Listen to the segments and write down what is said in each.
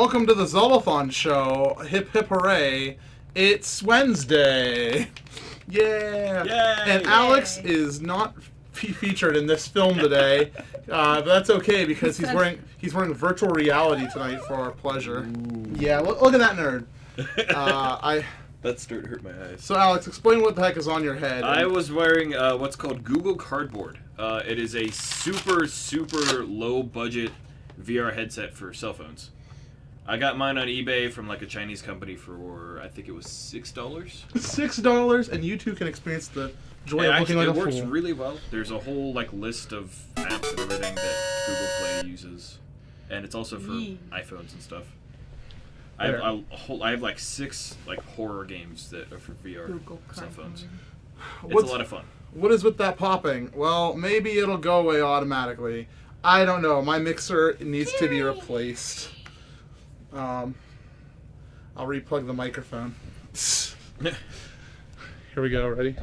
welcome to the Zeldathon show. Hip hip hooray. It's Wednesday. Yeah. Yay. And Alex is not featured in this film today. But that's okay because he's wearing virtual reality tonight for our pleasure. Ooh. Yeah, look at that nerd. That started to hurt my eyes. So Alex, explain what the heck is on your head. I was wearing what's called Google Cardboard. It is a super low budget VR headset for cell phones. I got mine on eBay from like a Chinese company for I think it was $6. $6, and you too can experience the joy of looking like a fool. It works really well. There's a whole like list of apps and everything that Google Play uses, and it's also for iPhones and stuff. I have like 6 like horror games that are for VR cell phones. It's a lot of fun. What is with that popping? Well, maybe it'll go away automatically. I don't know. My mixer needs to be replaced. I'll replug the microphone. Here we go. Ready?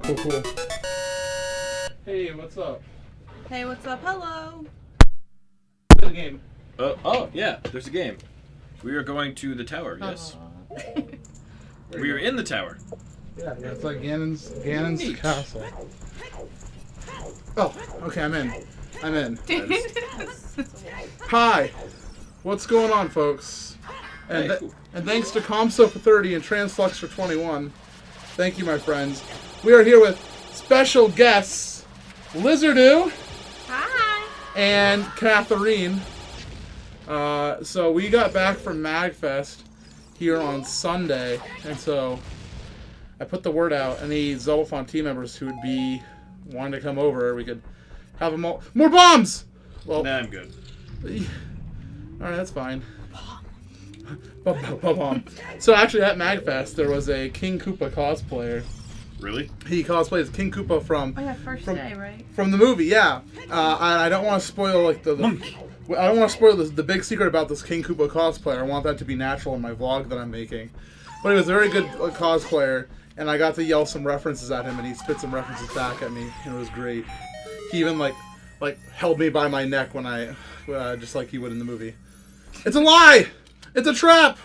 Cool. Hey, what's up? Hey, what's up? Hello. The game. Oh, yeah, there's a game. We are going to the tower, yes. We are in the tower. Yeah, it's like Ganon's castle. Oh, okay, I'm in. Hi. What's going on, folks? And, Hey, cool. And thanks to Comso for 30 and Transflux for 21. Thank you, my friends. We are here with special guests, Lizardu. Hi. And Catherine. So we got back from MAGFest here on Sunday, and so I put the word out. Any Zeldathon team members who would be wanting to come over, we could have them all. More bombs! Well, Nah, I'm good. Alright, that's fine. Bomb. So actually at MAGFest, there was a King Koopa cosplayer. Really? He cosplays as King Koopa from... Oh yeah, first day, right? From the movie, yeah. I don't want to spoil like the I don't want to spoil the big secret about this King Koopa cosplayer. I want that to be natural in my vlog that I'm making. But he was a very good cosplayer, and I got to yell some references at him, and he spit some references back at me, and it was great. He even like held me by my neck when I just like he would in the movie. It's a lie! It's a trap!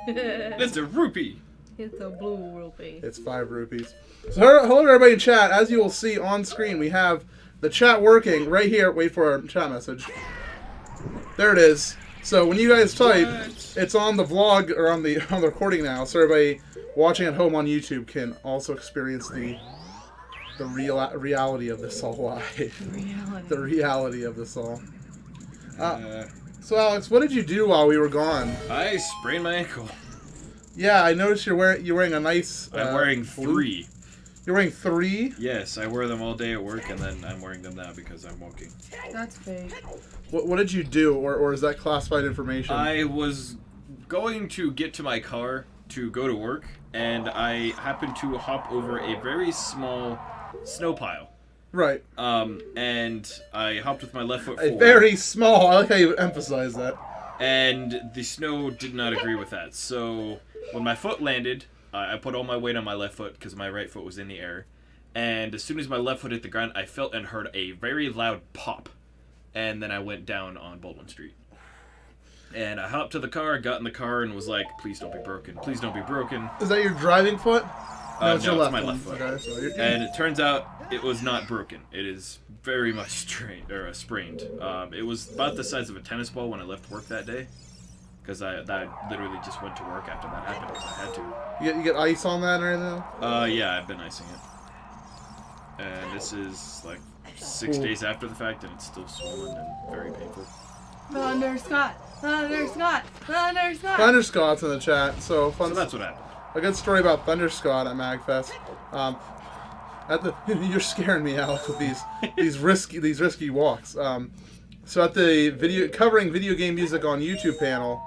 It's a rupee! It's a blue rupee. It's 5 rupees. So hello everybody in chat. As you will see on screen, we have the chat working right here. Wait for our chat message. There it is. So when you guys type, it's on the vlog or on the recording now. So everybody watching at home on YouTube can also experience the reality of this all live. The reality of this all. So Alex, what did you do while we were gone? I sprained my ankle. Yeah, I noticed you're wearing a nice. I'm wearing 3. You're wearing 3? Yes, I wear them all day at work, and then I'm wearing them now because I'm walking. That's fake. What did you do, or is that classified information? I was going to get to my car to go to work, and I happened to hop over a very small snow pile. Right. And I hopped with my left foot forward. Very small. I like how you emphasize that. And the snow did not agree with that. So when my foot landed, I put all my weight on my left foot because my right foot was in the air. And as soon as my left foot hit the ground, I felt and heard a very loud pop. And then I went down on Baldwin Street. And I hopped to the car, got in the car, and was like, please don't be broken. Please don't be broken. Is that your driving foot? No, it's your left my one. left foot. Okay, so and it turns out it was not broken. It is very much sprained. It was about the size of a tennis ball when I left work that day. Because I literally just went to work after that happened because I had to. You get ice on that or anything? Yeah, I've been icing it. And this is like 6 days after the fact, and it's still swollen and very painful. Thunder Scott! Thunder Scott's in the chat. So that's what happened. A good story about Thunder Scott at MAGFest. You're scaring me, Alex, with these risky walks. So at the covering video game music on YouTube panel,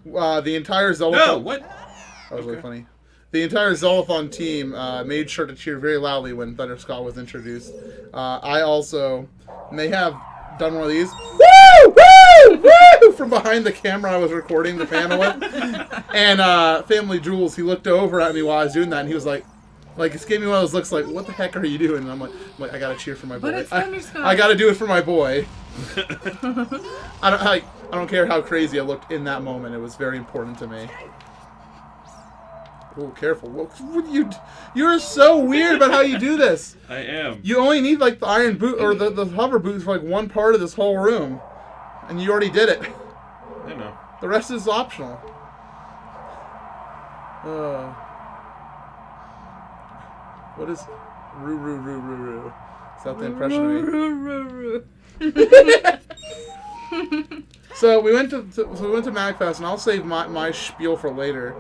the entire Zeldathon. No, what? That was really funny. The entire Zeldathon team made sure to cheer very loudly when Thunder Scott was introduced. I also may have done one of these. Woo! Woo! Woo! From behind the camera I was recording the panel with. And Family Jules, he looked over at me while I was doing that, and he was like, he gave me one of those looks like, what the heck are you doing? And I'm like, I gotta cheer for my boy. But it's Thunder Scott. I gotta do it for my boy. I don't care how crazy I looked in that moment. It was very important to me. Oh, careful. What you're so weird about how you do this. I am. You only need like the iron boot or the hover boots for like one part of this whole room. And you already did it. I know. The rest is optional. What is roo? Is that the impression of me? So we went to MAGFest, and I'll save my spiel for later.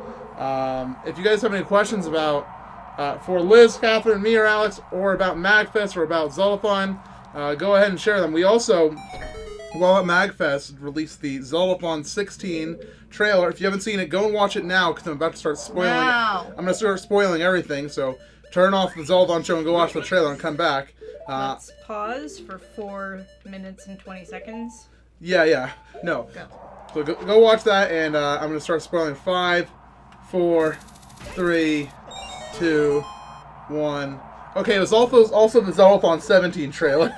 If you guys have any questions about for Liz, Catherine, me, or Alex, or about MAGFest or about Zeldathon, go ahead and share them. We also, while at MAGFest, released the Zeldathon 16 trailer. If you haven't seen it, go and watch it now because I'm about to start spoiling. Wow. I'm going to start spoiling everything. So turn off the Zeldathon show and go watch the trailer and come back. Let's pause for 4 minutes and 20 seconds. Yeah. No. Go. So go watch that, and I'm going to start spoiling 5, 4, 3, 2, 1. Okay, it was also the Zeldathon 17 trailer,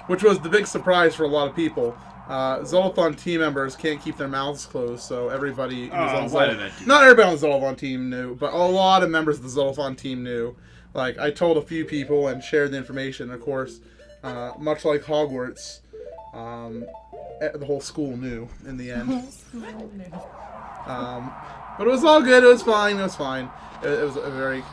which was the big surprise for a lot of people. Zeldathon team members can't keep their mouths closed, so everybody who's on not everybody on the Zeldathon team knew, but a lot of members of the Zeldathon team knew. Like, I told a few people and shared the information. Of course, much like Hogwarts, the whole school knew in the end. But it was all good. It was fine. It was a very...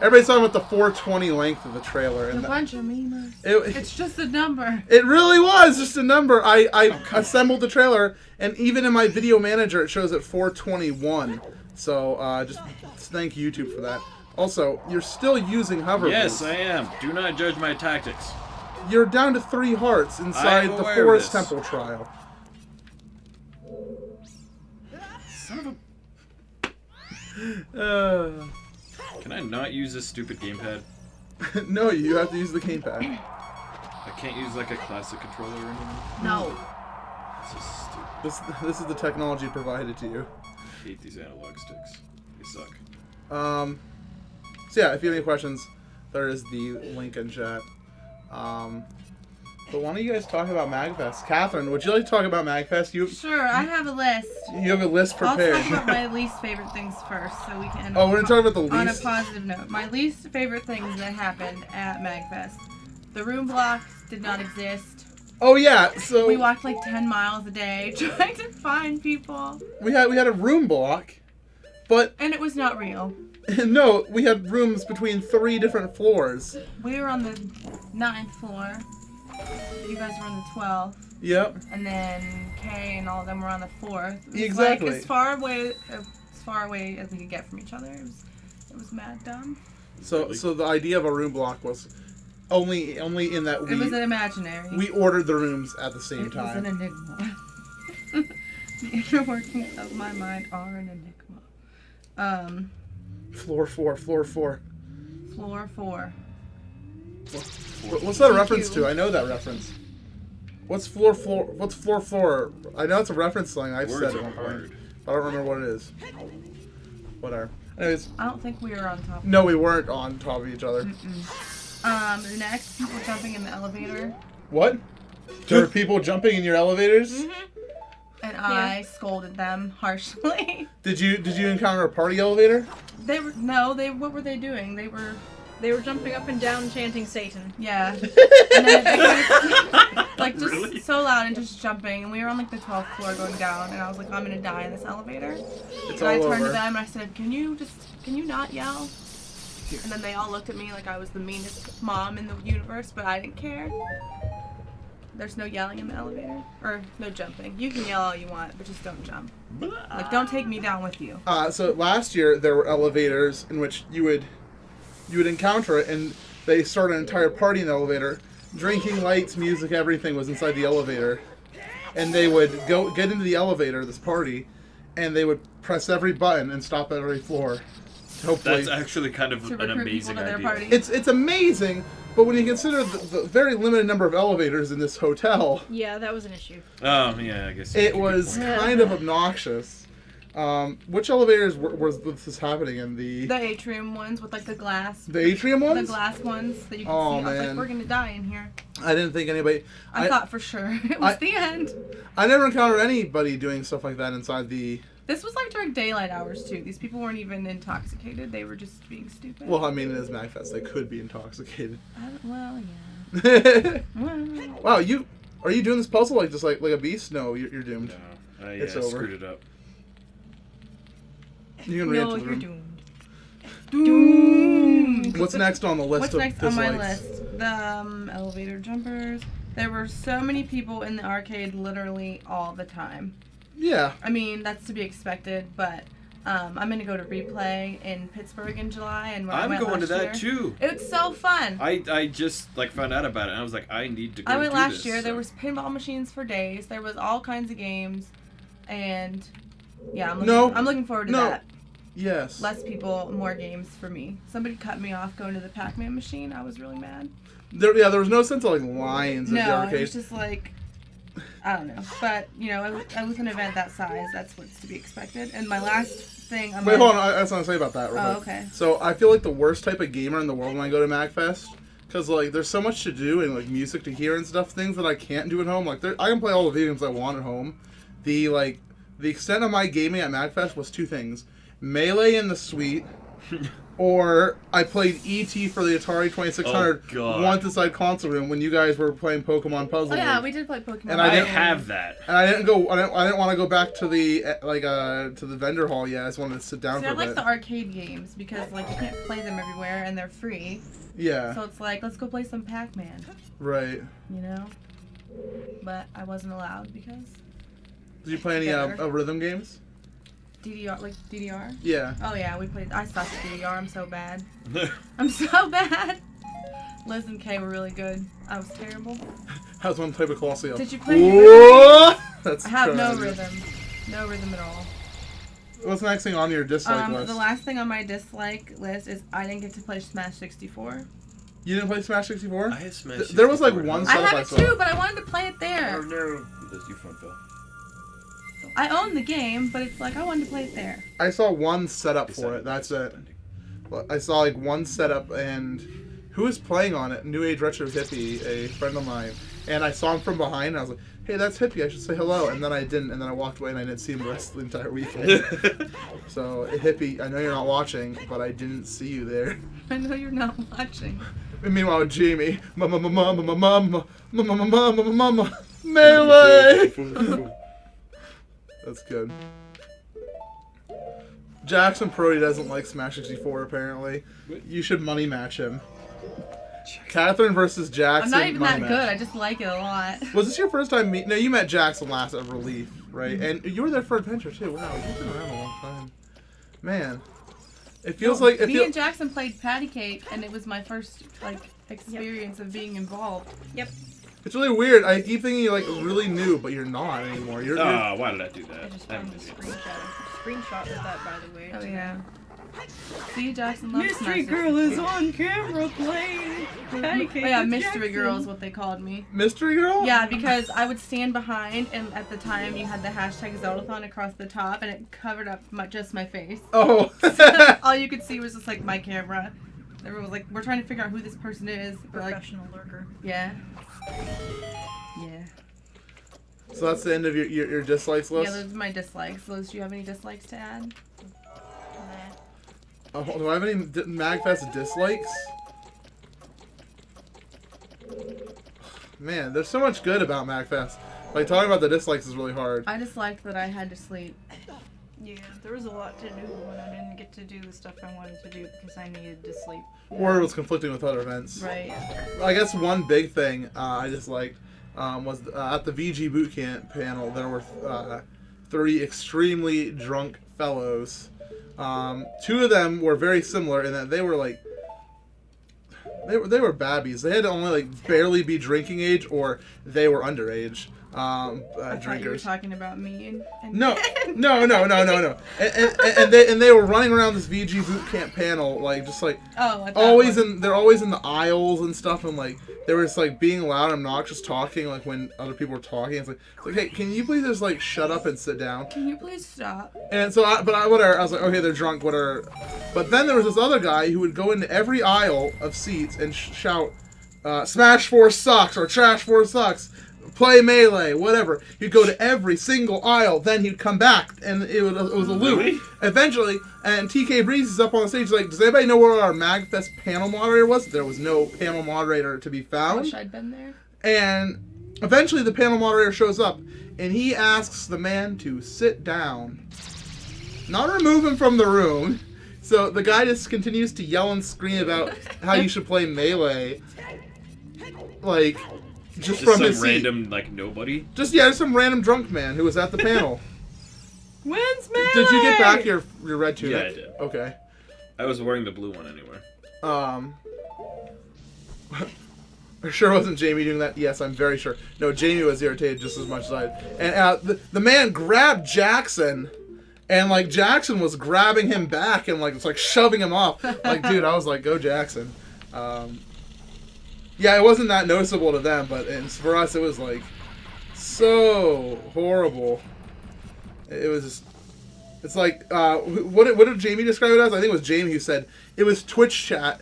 Everybody's talking about the 420 length of the trailer. A bunch of memes. It's just a number. It really was just a number. I assembled the trailer, and even in my video manager, it shows at 421. So just thank YouTube for that. Also, you're still using hover Yes, boots. I am. Do not judge my tactics. You're down to 3 hearts inside the Forest Temple trial. Son of a... Can I not use this stupid gamepad? No, you have to use the gamepad. I can't use like a classic controller or anything? No. This is stupid. This is the technology provided to you. I hate these analog sticks. They suck. So yeah, if you have any questions, there is the link in chat. But why don't you guys talk about MAGFest? Catherine, would you like to talk about MAGFest? Sure, I have a list. You have a list prepared. I'll talk about my least favorite things first, so we can. Oh, we're gonna talk about the least. On a positive note, my least favorite things that happened at MAGFest. The room blocks did not exist. Oh yeah, so we walked like 10 miles a day trying to find people. We had a room block, but and it was not real. No, we had rooms between 3 different floors. We were on the 9th floor. You guys were on the 12th. Yep. And then Kay and all of them were on the 4th. It was exactly. Like as far away as we could get from each other. It was mad dumb. So the idea of a room block was only in that it was an imaginary. We ordered the rooms at the same time. It was an enigma. The inner workings of my mind are an enigma. Floor 4. Floor 4. What's that a reference to? I know that reference. What's floor? What's floor? I know it's a reference to something I've said at one point. I don't remember what it is. Whatever. Anyways. I don't think we were on top. No, we weren't on top of each other. Next, people jumping in the elevator. What? There were people jumping in your elevators? Mm-hmm. And I scolded them harshly. Did you encounter a party elevator? What were they doing? They were jumping up and down chanting Satan. Yeah. And then just really? so loud and just jumping. And we were on like the 12th floor going down. And I was like, I'm gonna die in this elevator. It's and all I turned over. to them and I said, can you not yell? And then they all looked at me like I was the meanest mom in the universe, but I didn't care. There's no yelling in the elevator. Or no jumping. You can yell all you want, but just don't jump. Like, don't take me down with you. So last year there were elevators in which you would encounter it, and they started an entire party in the elevator. Drinking, lights, music, everything was inside the elevator. And they would get into the elevator, this party, and they would press every button and stop at every floor. Hopefully. That's actually kind of an amazing idea. It's amazing, but when you consider the very limited number of elevators in this hotel... Yeah, that was an issue. Oh, yeah, I guess. It was kind of obnoxious. Which elevators was this happening in The atrium ones with like the glass. the atrium ones? The glass ones that you can Oh, see. I was like, man. we're gonna die in here. I didn't think anybody. I thought for sure it was the end. I never encountered anybody doing stuff like that inside the. This was like during daylight hours too. These people weren't even intoxicated. They were just being stupid. Well, I mean, it is MAGFest. They could be intoxicated. Well, yeah. Well, Wow, are you doing this puzzle like just like a beast? No, you're doomed. No, It's I over. screwed it up. You can No, re-enter the you're room. doomed. What's next on the list What's of next on dislikes? my list? The elevator jumpers. There were so many people in the arcade literally all the time. Yeah. I mean, that's to be expected, but I'm going to go to Replay in Pittsburgh in July. And where I I'm went going to last that year. too. It's so fun. I just like found out about it and I was like, I need to go I went do last this, year. so. There was pinball machines for days. There was all kinds of games. And yeah, I'm looking forward to that. Yes. Less people, more games for me. Somebody cut me off going to the Pac-Man machine. I was really mad. There was no sense of like lines in the No, arcade. it was just like, I don't know. But, you know, with an event that size, that's what's to be expected. And my last thing... Wait, hold on. I just want to say about that real quick. Oh, okay. So I feel like the worst type of gamer in the world when I go to MAGFest. Because, like, there's so much to do and, like, music to hear and stuff. Things that I can't do at home. Like, I can play all the video games I want at home. The extent of my gaming at MAGFest was two things. Melee in the suite... Or I played E.T. for the Atari 2600 Oh, God. once inside console room when you guys were playing Pokemon Puzzle. Oh, yeah, League. we did play Pokemon. And I didn't have that. And I didn't want to go back to the to the vendor hall yet. I just wanted to sit down See, for I a like bit. the arcade games because, like, you can't play them everywhere and they're free. Yeah. So it's like, let's go play some Pac-Man, Right. you know? But I wasn't allowed because Did you play any Better. rhythm games? DDR? Yeah. Oh, yeah, we played. I sucked at DDR. I'm so bad. I'm so bad. Liz and Kay were really good. I was terrible. How's one play with Colosseum? Did you play any Whoa! That's I have no crazy. rhythm. No rhythm at all. What's the next thing on your dislike list? The last thing on my dislike list is I didn't get to play Smash 64. You didn't play Smash 64? I had Smash There was like 64. one I setup had it saw. too, but I wanted to play it there. Oh no. That's you front, Phil. I own the game, but it's like I wanted to play it there. I saw one setup for it. That's it. Well, I saw like one setup, and who was playing on it? New Age Retro Hippie, a friend of mine, and I saw him from behind. And I was like, "Hey, that's Hippie. I should say hello." And then I didn't, and then I walked away, and I didn't see him the rest of the entire weekend. So, Hippie, I know you're not watching, but I didn't see you there. I know you're not watching. And meanwhile, Jamie, mama, melee. That's good. Jackson Brody doesn't like Smash 64, apparently. You should money match him. Catherine versus Jackson. I'm not even money that match. good. I just like it a lot. Was this your first time No, you met Jackson last at Relief, right? And you were there for Adventure, too. Wow, you've been around a long time. Man. It feels like... Me and Jackson played Patty Cake, and it was my first experience of being involved. Yep. It's really weird. I keep thinking you're, really new, but you're not anymore. You're Why did I do that? I just found the screenshot of that, by the way. Oh, yeah. See, Jackson loves Mystery Smash Girl 64. is on camera playing Patty Cake Oh, yeah, with Mystery Jackson. Girl is what they called me. Mystery Girl? Yeah, because I would stand behind, and at the time you had the hashtag Zeldathon across the top, and it covered up just my face. Oh. All you could see was just like my camera. Everyone was like, "We're trying to figure out who this person is." But, like, Professional lurker. yeah. Yeah. So that's the end of your dislikes list? Yeah, those are my dislikes. Liz, do you have any dislikes to add? Do I have any MAGFest dislikes? Man, there's so much good about MAGFest. Like, talking about the dislikes is really hard. I disliked that I had to sleep. Yeah, there was a lot to do when I didn't get to do the stuff I wanted to do because I needed to sleep. Or it was conflicting with other events. Right. I guess one big thing I disliked was at the VG Bootcamp panel, there were 3 extremely drunk fellows. 2 of them were very similar in that they were like... They were babbies. They had to only barely be drinking age, or they were underage. I thought you were drinkers. talking about me and No. And they were running around this VG boot camp panel, like just like Oh, they're always in the aisles and stuff, and like they were just like being loud and obnoxious talking, like when other people were talking. It's like, hey, can you please just like shut up and sit down? Can you please stop? And so, whatever. I was like, okay, they're drunk, whatever. But then there was this other guy who would go into every aisle of seats and shout, "Smash 4 sucks" or "Trash 4 sucks." Play Melee, whatever. He'd go to every single aisle, then he'd come back, and it was a loop. Really? Eventually, and TK Breeze is up on the stage, like, does anybody know where our MAGFest panel moderator was? There was no panel moderator to be I found. wish I'd been there. And eventually the panel moderator shows up, and he asks the man to sit down. Not remove him from the room. So the guy just continues to yell and scream about how you should play Melee. Like... Just from some his seat. random, like, nobody? Just some random drunk man who was at the panel. When's Melee? Did you get back your red tunic? Yeah, I did. Okay. I was wearing the blue one anyway. Sure wasn't Jamie doing that? Yes, I'm very sure. No, Jamie was irritated just as much as I. And the man grabbed Jackson, and like Jackson was grabbing him back and like it's like shoving him off. Like, dude, I was like, go Jackson. Yeah, it wasn't that noticeable to them, but for us, it was like so horrible. It was just, it's like, what did Jamie describe it as? I think it was Jamie who said it was Twitch chat,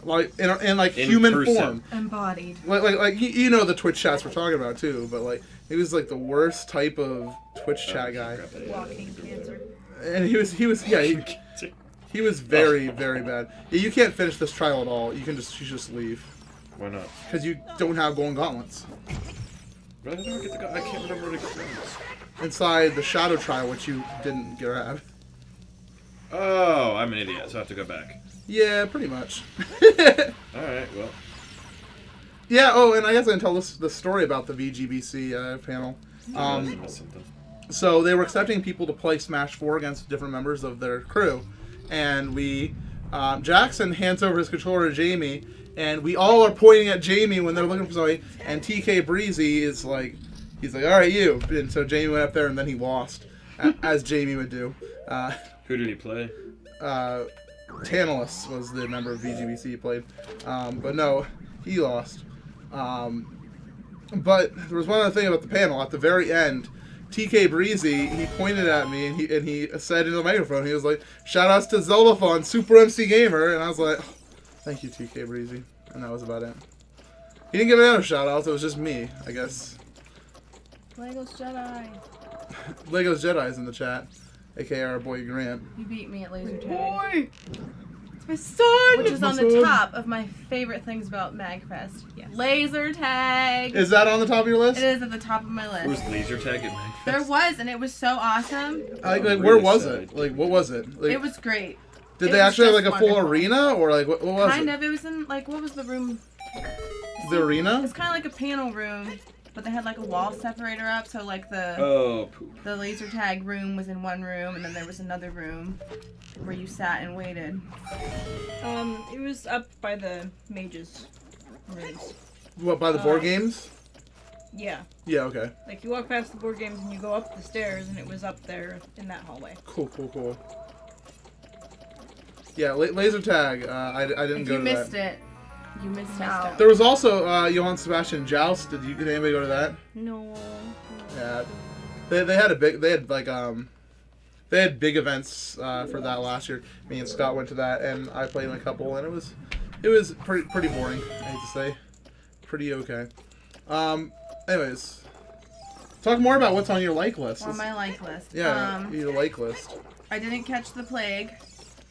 like in like In human person. form. Embodied. Like you know the Twitch chats we're talking about too, but like he was like the worst type of Twitch chat guy, Walking cancer. and he was he was very very bad. Yeah, you can't finish this trial at all. You just leave. Why not? Because you don't have golden gauntlets. Why did I get the I can't remember what it was. Inside the shadow trial, which you didn't grab. Oh, I'm an idiot, so I have to go back. Yeah, pretty much. Alright, well. Yeah, oh, and I guess I can tell the story about the VGBC panel. I missed something. So they were accepting people to play Smash 4 against different members of their crew. And Jackson hands over his controller to Jamie, and we all are pointing at Jamie when they're looking for somebody, and TK Breezy is like, he's like, alright, you. And so Jamie went up there, and then he lost, as Jamie would do. Who did he play? Tantalus was the member of VGBC he played. But no, he lost. But there was one other thing about the panel. At the very end, TK Breezy, he pointed at me and he said into the microphone, he was like, shout-outs to Zeldathon, SuperMCGamer. And I was like, oh, thank you, TK Breezy. And that was about it. He didn't give any other shout-outs. It was just me, I guess. Legos Jedi. Legos Jedi's in the chat, a.k.a. our boy Grant. You beat me at laser tag. Boy! It's my son! Which is My on the son. top of my favorite things about MAGFest. Yes. Laser tag. Is that on the top of your list? It is at the top of my Who was list. laser tag at MAGFest? There was, and it was so awesome. Like I'm where really was sad. it? Like, what was it? Like, It was great. did it they was actually have just like a full wonderful. arena, or like what was Kind it? of. It was in, like, what was the room? The arena? It's kind of like a panel room, but they had like a wall separator up, so like the Oh, poop. the laser tag room was in one room, and then there was another room where you sat and waited. It was up by the mages rooms. What, by the board games? Yeah. Yeah, okay. Like you walk past the board games and you go up the stairs and it was up there in that hallway. Cool. Yeah, laser tag. I didn't If go you to missed that. it, you missed out. There was also Johann Sebastian Joust. Did anybody go to that? No. Yeah. They had they had big events for that last year. Me and Scott went to that, and I played in a couple, and it was pretty boring. I hate to say, pretty okay. Anyways, talk more about what's on your like list. On my like list. Yeah, your like list. I didn't catch the plague.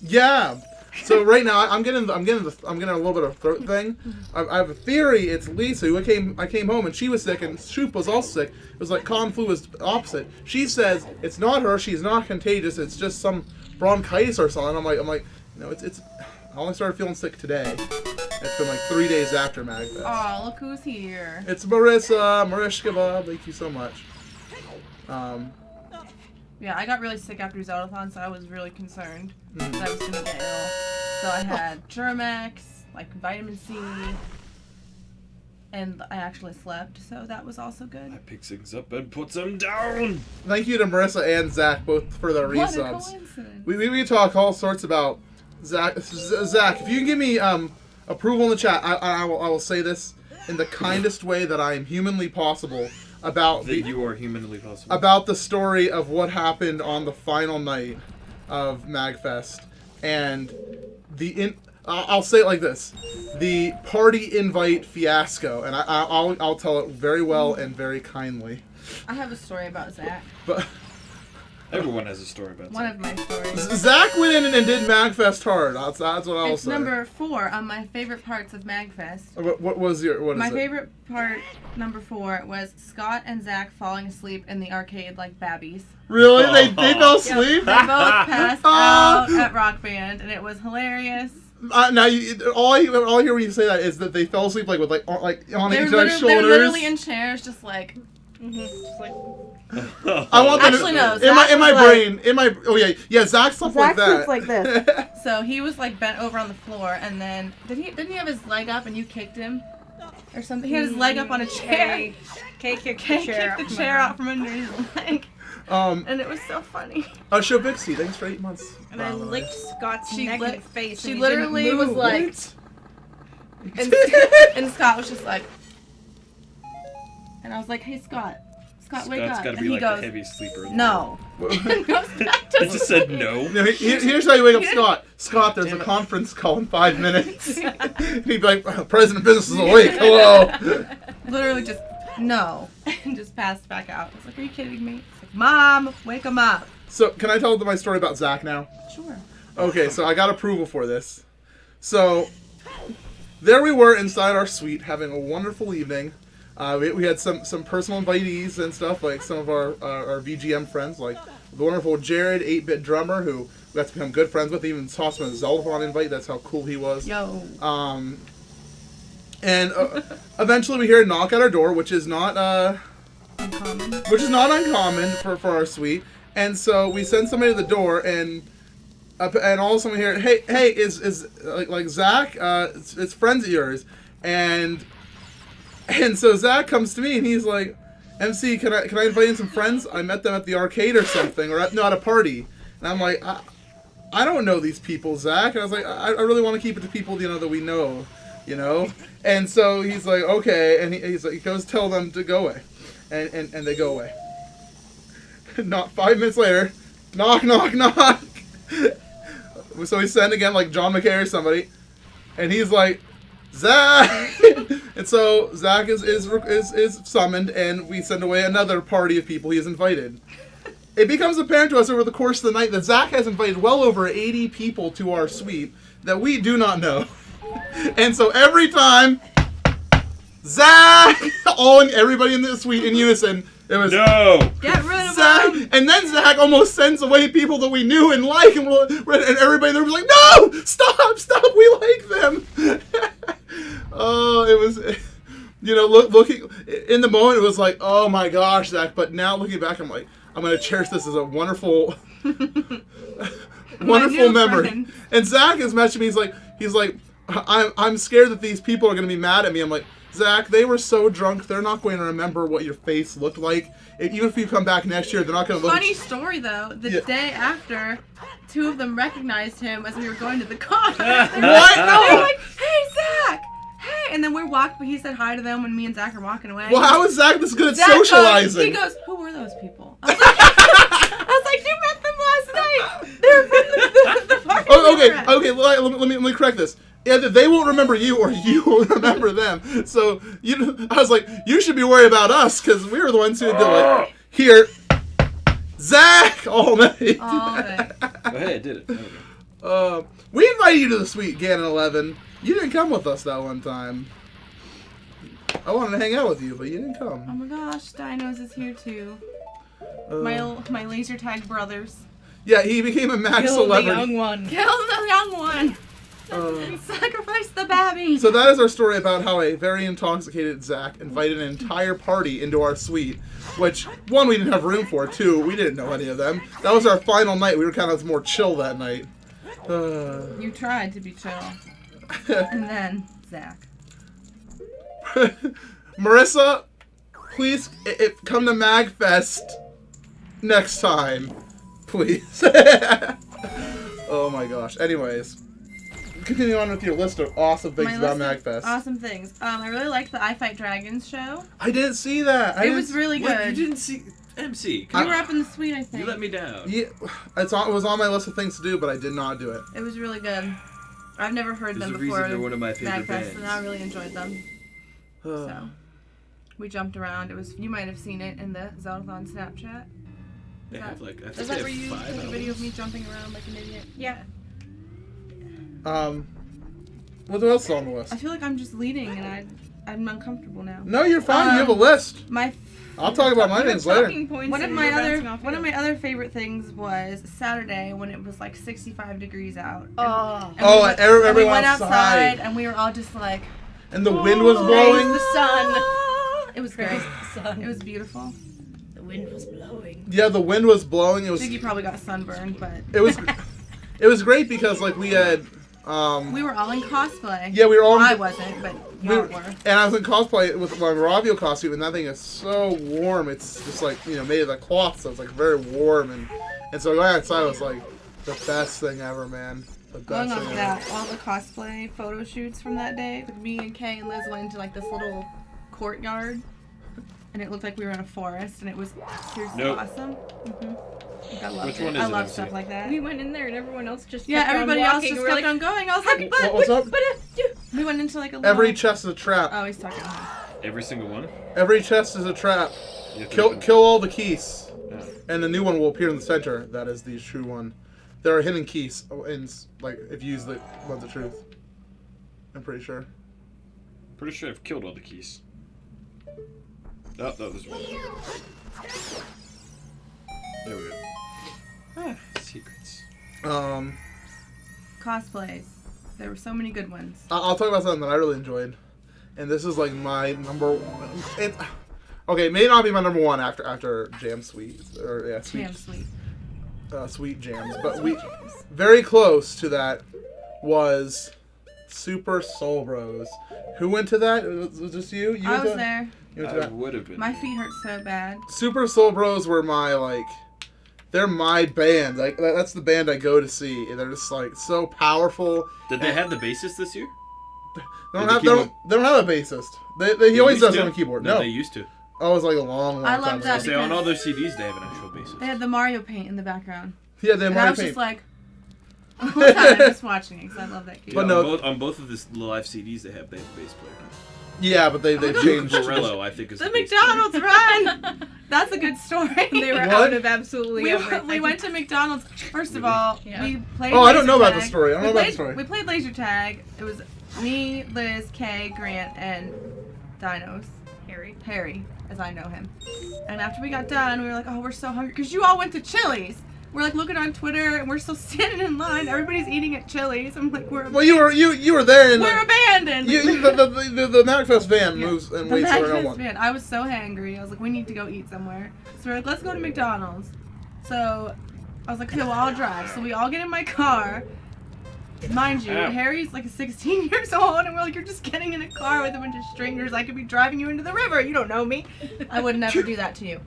Yeah. So right now I'm getting a little bit of throat thing. I have a theory. It's Lisa who I came home and she was sick and Shoop was also sick. It was like Kung Flu was opposite. She says it's not her. She's not contagious. It's just some bronchitis or something. I'm like no. It's. I only started feeling sick today. It's been like 3 days after MAGFest. Oh, look who's here. It's Marissa Marishkava. Thank you so much. Yeah, I got really sick after Zeldathon, so I was really concerned that I was gonna get ill. So I had Germex, like vitamin C, and I actually slept, so that was also good. I pick things up and put them down. Thank you to Marissa and Zach both for their What a resubs. coincidence. We talk all sorts about Zach. Zach, if you can give me approval in the chat, I will say this in the kindest way that I am humanly possible about That you are humanly possible. about the story of what happened on the final night of MAGFest, and I'll say it like this: the party invite fiasco, and I'll tell it very well and very kindly. I have a story about Zach. But Everyone has a story about One that. of my stories. Zach went in and did MAGFest hard. That's what I'll It's say. number 4 on my favorite parts of MAGFest. What was your what is My it? favorite part, number 4, was Scott and Zach falling asleep in the arcade like babbies. Really? They fell asleep? They both passed out at Rock Band, and it was hilarious. Now, all I hear when you say that is that they fell asleep like on They each were other's shoulders. literally in chairs, just like. Just like, I want them Actually, no, in Zach my was brain, yeah, Zach slept like that. sleeps like this. So he was like bent over on the floor, and then didn't he have his leg up and you kicked him, or something? He had his leg up on a chair. Kay kicked Kay the chair, kicked the chair out from under his leg, and it was so funny. Show Bixie, thanks for 8 months. And I licked Scott's She neck lit- and face. she and he literally didn't was move. like- And Scott was just like, and I was like, "Hey Scott, wake Scott's up!" got to And be he like goes, the heavy sleeper. "No." And goes back to I just said no. No, here's how you wake up Scott. Scott, there's a conference call in 5 minutes. He'd be like, President of Business is awake. Hello. literally just no, and just passed back out. I was like, "Are you kidding me?" It's like, "Mom, wake him up." So, can I tell my story about Zach now? Sure. Okay, so I got approval for this. So, there we were inside our suite having a wonderful evening. We had some personal invitees and stuff, like some of our VGM friends, like the wonderful Jared, 8-bit drummer, who we got to become good friends with. Even tossed him a Zeldathon invite. That's how cool he was. Yo. And eventually we hear a knock at our door, which is not uncommon for our suite. And so we send somebody to the door, and all of a sudden we hear, hey, is like Zach? It's friends of yours, and so Zach comes to me and he's like, MC, can I invite in some friends? I met them at the arcade or something, or at a party. And I'm like, I don't know these people, Zach. And I was like, I really want to keep it to people that we know, And so he's like, okay, and he's like, he goes tell them to go away, and they go away. Not 5 minutes later, knock, knock, knock. So we send again, like John McKay or somebody, and he's like, Zach. And so Zach is summoned, and we send away another party of people he has invited. It becomes apparent to us over the course of the night that Zach has invited well over 80 people to our suite that we do not know. And so every time, Zach, everybody in the suite in unison, it was No! Get rid of Zach, him. and then Zach almost sends away people that we knew and like, and everybody there was like, "No, stop, we like them." Oh, it was, looking in the moment, it was like, "Oh my gosh, Zach!" But now looking back, I'm like, I'm gonna cherish this as a wonderful, wonderful memory. Friend. And Zach has messaged me. He's like, I'm scared that these people are gonna be mad at me. I'm like, Zach, they were so drunk, they're not going to remember what your face looked like. Even if you come back next year, they're not going to look... Funny story, though. The day after, 2 of them recognized him as we were going to the car. What? They No! were like, "Hey, Zach! Hey!" And then we're walking, he said hi to them when me and Zach are walking away. Well, how is Zach this good at Zach socializing? he goes, "Who were those people?" I was like, "You met them last night. They're from the party." Oh, we were at." okay, let me correct this. Either they won't remember you or you won't remember them. So, I was like, you should be worried about us, because we were the ones who would go like, here, Zach, all night. All right. Oh, hey, I did it. Okay. We invited you to the suite, Ganon 11. You didn't come with us that one time. I wanted to hang out with you, but you didn't Oh come. my gosh, Dinos is here too. My laser tag brothers. Yeah, he became a max Kill the celebrity. young one. Kill the young one. Sacrifice the babby. So that is our story about how a very intoxicated Zach invited an entire party into our suite, which, 1, we didn't have room for, 2, we didn't know any of them. That was our final night. We were kind of more chill that night. You tried to be chill. And then, Zach. Marissa, please come to MAGFest next time, please. Oh my gosh. Anyways, continue on with your list of awesome things about MAGFest. Awesome things. I really liked the I Fight Dragons show. I didn't see that. It was really good. What? You didn't see MC? You were up in the suite, I think. You let me down. Yeah, it was on my list of things to do, but I did not do it. It was really good. I've never heard There's them a before. reason they're one of my favorite MAGFest, bands. and I really enjoyed them. So we jumped around. You might have seen it in the Zeldathon Snapchat. They have like I Is think that they where have you 5 took a albums. video of me jumping around like an idiot? Yeah. What else is on the list? I feel like I'm just leading and I'm uncomfortable now. No, you're fine. You have a list. I'll talk about my things later. One of my other favorite things was Saturday when it was like 65 degrees out. Oh. And everyone we went outside. outside and we were all just like, And the wind was blowing. Praise the sun. it was great. The sun. It was beautiful. The wind was blowing. Yeah, the wind was blowing. It I was. think you probably got sunburned, but It was. It was great because like we had. we were all in cosplay. Yeah, we were all. I wasn't, but y'all were. And I was in cosplay with my Ravio costume, and that thing is so warm. It's just like made of the cloth, so it's like very warm, and so going outside was like the best thing ever, man. The Going best off thing that, ever. all the cosplay photo shoots from that day, like me and Kay and Liz went into like this little courtyard, and it looked like we were in a forest, and it was seriously awesome. I loved Which it. one is I it, love MC? stuff like that. We went in there and everyone else just Yeah, kept everybody on else walking. just We're kept like, on going. I was like, What was up? we went into like a little... Every chest is a trap. Oh, he's talking. Every single one. Every chest is a trap. You have to Kill open- all the keys, Yeah. and the new one will appear in the center. That is the true one. There are hidden keys, and like if you use the ones of truth. I'm pretty sure. Pretty sure I've killed all the keys. Oh, that was one. There we go. Secrets. Cosplays. There were so many good ones. I'll talk about something that I really enjoyed, and this is like my number. Okay, it may not be my number one after Jam Sweets or Sweet Jam Sweet. Sweet Jams, but very close to that was Super Soul Bros. Who went to that? Was it just you? I was there. You went to I that? would have been. My feet hurt so bad. Super Soul Bros were they're my band. Like that's the band I go to see. And they're just like so powerful. Did they have the bassist this year? They Did don't the have a bassist. He always used does to? it on the keyboard. No, No, they used to. oh, it was like a long I time love ago. that. Say on because- all their CDs they have an actual bassist. They had the Mario paint in the background. Yeah, they And might I have was just paint. like, the whole time I'm just watching it because I love that kid. But Yeah, no- on both of the live CDs they have a bass player. Yeah, but they've changed. Morello, I think, is The the bass McDonald's run! That's a good story. They were What? out of absolutely everything. we went to McDonald's. First of all, Yeah. we played Oh, I don't know laser about the tag. story. I don't know We about the played- story. We played laser tag. It was me, Liz, Kay, Grant, and Dinos. Harry, as I know him. And after we got done, we were like, oh, we're so hungry. Because you all went to Chili's. We're like looking on Twitter, and we're still standing in line. Everybody's eating at Chili's. I'm like, Well, you were there, and we're abandoned. the MAGFest van moves and The waits for no MAGFest one. van. I was so hangry. I was like, we need to go eat somewhere. So we're like, let's go to McDonald's. So I was like, okay, well, I'll drive. So we all get in my car. Mind you, Ow. Harry's like 16 years old, and we're like, you're just getting in a car with a bunch of strangers. I could be driving you into the river. You don't know me. I would never do that to you.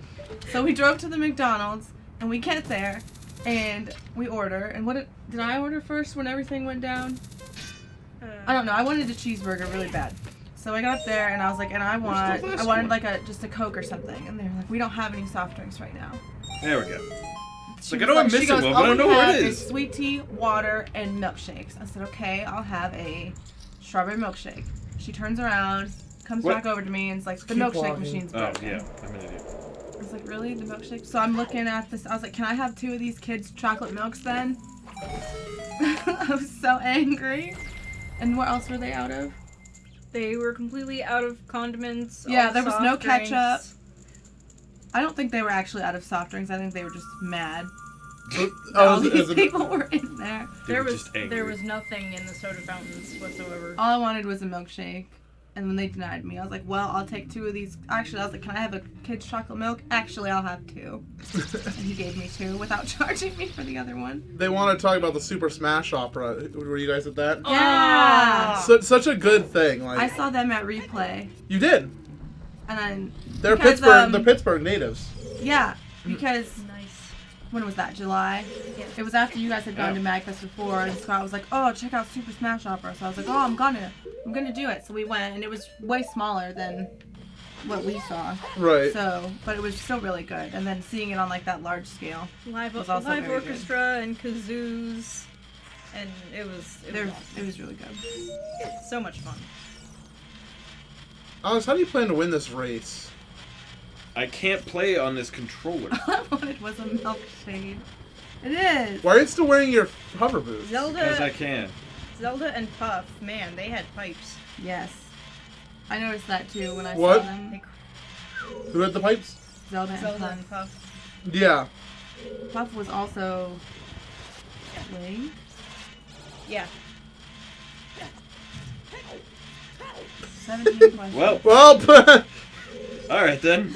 So we drove to the McDonald's, and we get there, and we order. And what did I order first when everything went down? I don't know. I wanted a cheeseburger really bad. So I got up there, and I was like, and I wanted like just a Coke or something. And they were like, we don't have any soft drinks right now. There we go. She Like, I was know I'm she missing goes, one, but I all don't know we where it have is. Sweet tea, water, and milkshakes. I said, okay, I'll have a strawberry milkshake. She turns around, comes What? back over to me, and is like, the Keep milkshake walking. machine's Oh, broken. yeah. I'm an idiot. I was like, really? The milkshake? So I'm looking at this. I was like, can I have 2 of these kids' chocolate milks then? I was so angry. And what else were they out of? They were completely out of condiments. Yeah, all there was soft no drinks. ketchup. I don't think they were actually out of soft drinks. I think they were just mad. All these people were in there. They There were was just angry. there was nothing in the soda fountains whatsoever. All I wanted was a milkshake. And then they denied me. I was like, well, I'll take 2 of these. Actually, I was like, can I have a kid's chocolate milk? Actually, I'll have 2. And he gave me 2 without charging me for the other one. They want to talk about the Super Smash Opera. Were you guys at that? Yeah. Such a good thing. Like I saw them at Replay. you did. And then They're because, Pittsburgh. They're Pittsburgh natives. Yeah, because Nice. when was that? July. Yeah. It was after you guys had gone to MAGFest before, and Scott was like, "Oh, check out Super Smash Opera." So I was like, "Oh, I'm gonna do it." So we went, and it was way smaller than what we saw. Right. So, but it was still really good. And then seeing it on like that large scale, Live, was also live very orchestra and kazoos, and it was it was really good. so much fun. Alex, how do you plan to win this race? I can't play on this controller. All I wanted was a milkshade. It is. Why are you still wearing your hover boots? Because I can. Zelda and Puff, man, they had pipes. Yes. I noticed that too when I What? saw them. Who had the pipes? Zelda and Zelda Puff. and Puff. Yeah. Puff was also playing. Yeah. 17 questions. Well, Alright then.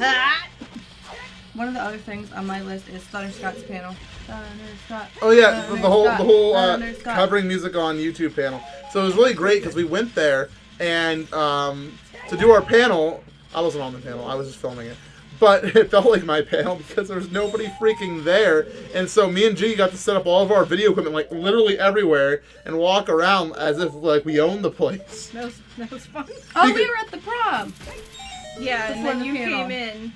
One of the other things on my list is Thunderscott's panel. Thunderscott. oh yeah, the whole Thunderscott. covering music on YouTube panel. So it was really great because we went there and to do our panel. I wasn't on the panel. I was just filming it. But it felt like my panel because there was nobody freaking there. And so me and G got to set up all of our video equipment like literally everywhere and walk around as if like we owned the place. That was fun. Oh, we were at the prom. Yeah, and Before then the you panel. came in.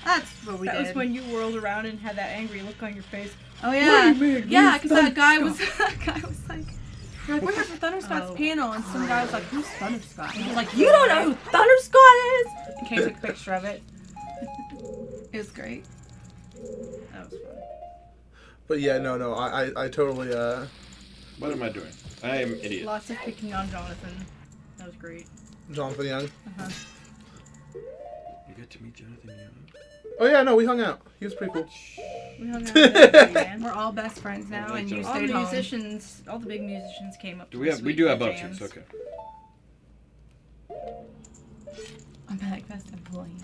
That's what we That did. was when you whirled around and had that angry look on your face. Oh yeah, do you mean? yeah, Who's because that guy was like, "You're like, we're here for Thunderscott's Oh. panel," and some guy was like, "Who's Thunderscott?" And he was like, "You don't know who Thunderscott is?" And Kay took a picture of it. It was great. That was fun. But yeah, no, I totally What am I doing? I am an idiot. Lots of picking on Jonathan. That was great. Jonathan Young. Uh-huh. You got to meet Jonathan Young. Oh yeah, no, we hung out. He was pretty cool. We hung out with everybody, man. We're all best friends now, like and you Jonathan. All stayed the home. musicians, all the big musicians came up. Do to we the have? We suite do for have both jams. tunes. Okay. I'm MAGFest and pulling.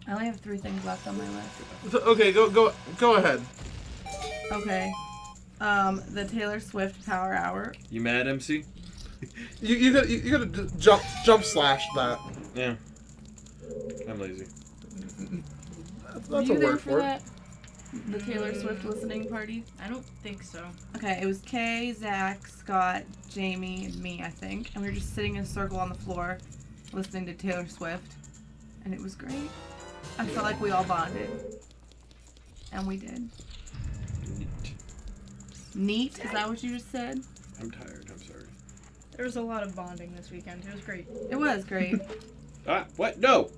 I only have 3 things left on my list. Okay, go ahead. Okay. The Taylor Swift Power Hour. You mad, MC? You gotta jump slash that. Yeah. I'm lazy. That's Were a you there word for for it. that? The Taylor Swift listening party? I don't think so. Okay, it was Kay, Zach, Scott, Jamie, and me, I think. And we were just sitting in a circle on the floor listening to Taylor Swift. And it was great. I felt like we all bonded. And we did. Neat. Neat? Is that what you just said? I'm tired. I'm sorry. There was a lot of bonding this weekend. It was great. It was great. Ah, what? No.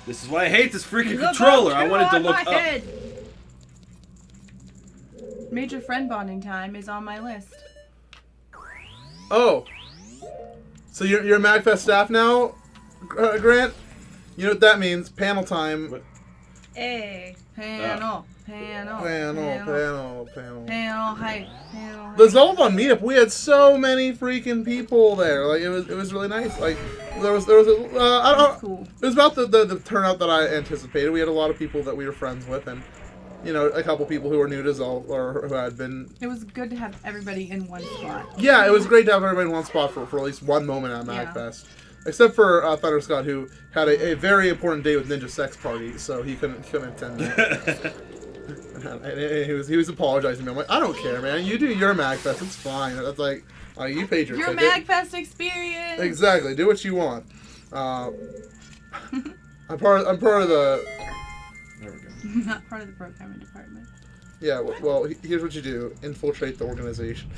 This is why I hate this freaking Look controller. up, I wanted to on look my up. head. Major friend bonding time is on my list. Oh. So you're MAGFest staff now, Grant? You know what that means? Panel time. What? Hey. Panel. Panel. Panel hype. Panel hype. The Zeldathon meetup, we had so many freaking people there. Like it was really nice. Like there was I don't. Cool. It was about the turnout that I anticipated. We had a lot of people that we were friends with, and a couple people who were new to Zelda or who had been. It was good to have everybody in one spot. Yeah, it was great to have everybody in one spot for at least one moment at Yeah. MAGFest. Except for Thunderscott, who had a very important day with Ninja Sex Party, so he couldn't attend that. And he was apologizing to me. I'm like, I don't care, man. You do your MAGFest. It's fine. That's like you paid your Your ticket. MAGFest experience. Exactly. Do what you want. I'm part of the. There we go. Not part of the programming department. Yeah. Well, here's what you do: infiltrate the organization.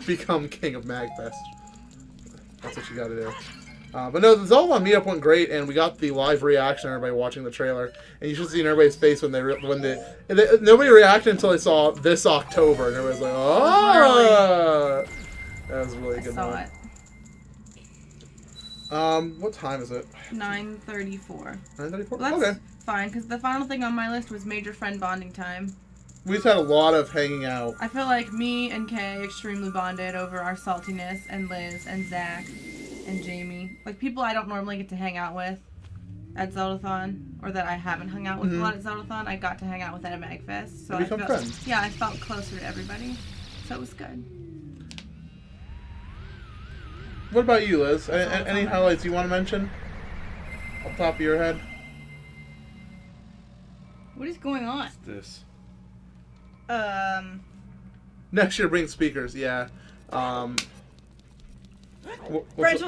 Become king of MAGFest. That's what you got to do. But no, the Zeldathon meetup went great, and we got the live reaction of everybody watching the trailer. And you should see in everybody's face when nobody reacted until they saw this October, and everybody's like, "Oh!" That was a really I good saw moment. it. What time is it? 9:34. 9:34. Well, that's Okay. fine, because the final thing on my list was major friend bonding time. We've had a lot of hanging out. I feel like me and Kay extremely bonded over our saltiness, and Liz and Zach and Jamie. Like, people I don't normally get to hang out with at Zeldathon, or that I haven't hung out with a lot at Zeldathon, I got to hang out with at MAGFest. So Become I felt, friends. Yeah, I felt closer to everybody. So it was good. What about you, Liz? Any highlights you want to mention? Off the top of your head? What is going on? What's this? Next year, bring speakers, yeah. Parental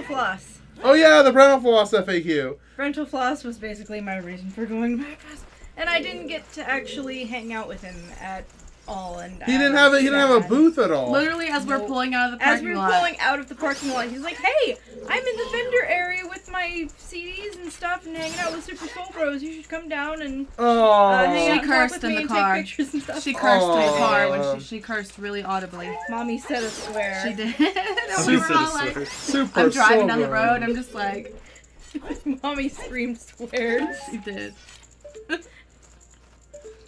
floss. Oh yeah, the parental floss FAQ. Parental floss was basically my reason for going to MAGFest, and I didn't get to actually hang out with him at all. And He didn't have a booth at all. Literally, as we're pulling out of the parking lot. Pulling out of the parking lot, he's like, "Hey, I'm in the vendor area with my CDs and stuff, and hanging out with Super Soul Bros. You should come down and hang out She and talk cursed with in me the and car. take pictures and stuff." She cursed in the car Aw. when she cursed really audibly. Mommy said a swear. She did. And we were all like, Super I'm driving down the sober. road, I'm just like, Mommy screamed swears. she did.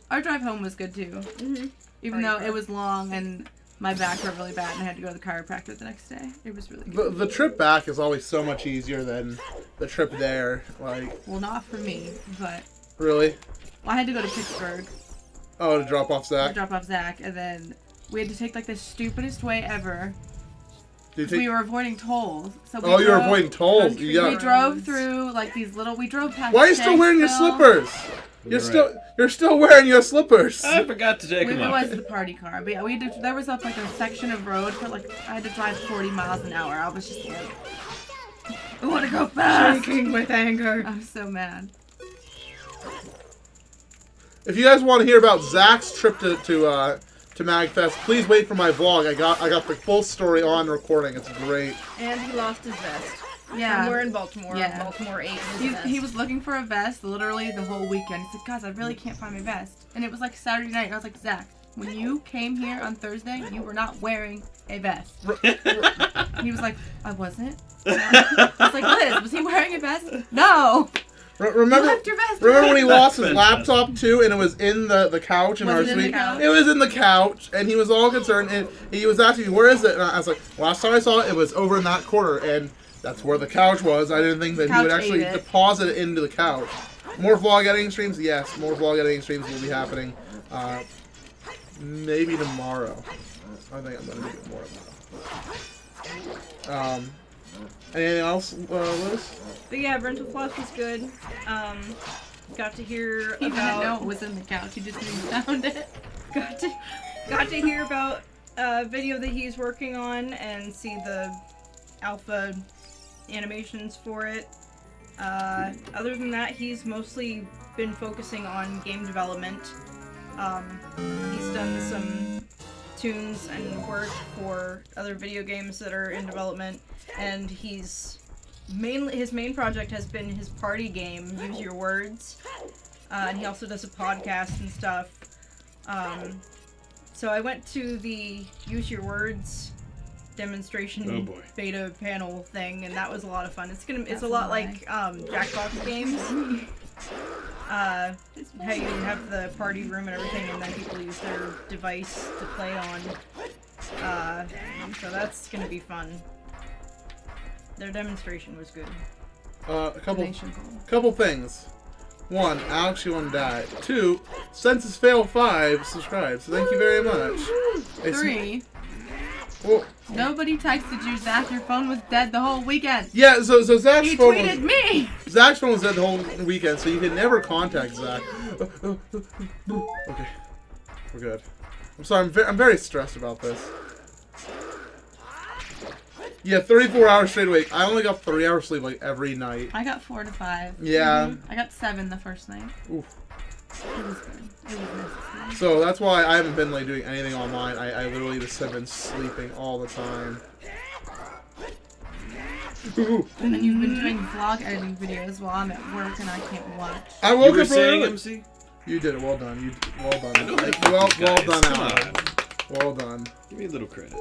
Our drive home was good too. Mm-hmm. Even though it was long and my back hurt really bad and I had to go to the chiropractor the next day. It was really good. The trip back is always so much easier than the trip there. Like, Well, not for me, but really? I had to go to Pittsburgh Oh, to drop off to Zach? drop off Zach, and then we had to take like the stupidest way ever. Did you 'Cause we take... were avoiding tolls. So we Oh, you were drove- avoiding tolls. country Yeah. We drove through like these little. We drove past. Why are you still wearing your Shanksville. slippers? You're still wearing your slippers. I forgot to take We them it off. was the party car, but yeah, we had to, there was like a section of road for like I had to drive 40 miles an hour. I was just like, I want to go fast. Shaking with anger. I'm so mad. If you guys want to hear about Zach's trip to MAGFest, please wait for my vlog. I got the full story on recording. It's great. And he lost his vest. Yeah. And we're in Baltimore. Yeah. Baltimore ate his vest. He was looking for a vest literally the whole weekend. He said, guys, I really can't find my vest. And it was like Saturday night. And I was like, Zach, when you came here on Thursday, you were not wearing a vest. He was like, I wasn't. I was like, Liz, was he wearing a vest? No. Remember, You left your vest. remember when he lost his Fantastic. laptop too, and it was in the couch in Was our it in the suite? couch? It was in the couch, and he was all concerned, and he was asking me, "Where is it?" And I was like, "Last time I saw it, it was over in that corner, and that's where the couch was." I didn't think that he would Couch actually ate it. deposit it into the couch. More vlog editing streams, yes. More vlog editing streams will be happening. Maybe tomorrow. I think I'm gonna do more of that. Anything else, Liz? But yeah, rental floss was good. Got to hear He didn't know about it was in the couch. He just knew he found it. got to hear about a video that he's working on and see the alpha animations for it. Other than that, he's mostly been focusing on game development. He's done some tunes and work for other video games that are in development, and his main project has been his party game, Use Your Words, and he also does a podcast and stuff. So I went to the Use Your Words demonstration Oh boy. beta panel thing, and that was a lot of fun. It's That's a lot a like Jackbox games. How you have the party room and everything, and then people use their device to play on. So that's gonna be fun. Their demonstration was good. A Donation goal. couple things. One, Alex, you want to die. Two, Census Fail 5 subscribed. So thank you very much. It's- 3. Well, Nobody texted you, Zach. Your phone was dead the whole weekend. yeah, so Zach's He phone tweeted was, me. Zach's phone was dead the whole weekend, so you can never contact Zach. Okay, we're good. I'm sorry, I'm very stressed about this. Yeah, 34 hours straight awake. I only got 3 hours sleep like every night. I got 4 to 5. Yeah. I got 7 the first night. Oof. It was good. It was necessary. So that's why I haven't been like doing anything online. I literally just have been sleeping all the time. Ooh. And then you've been doing vlog editing videos while I'm at work and I can't watch. I You woke were up saying, early. MC? You did it. Well done. Well done. I don't like Well these guys. done, Come Alan. on. Well done. Give me a little credit.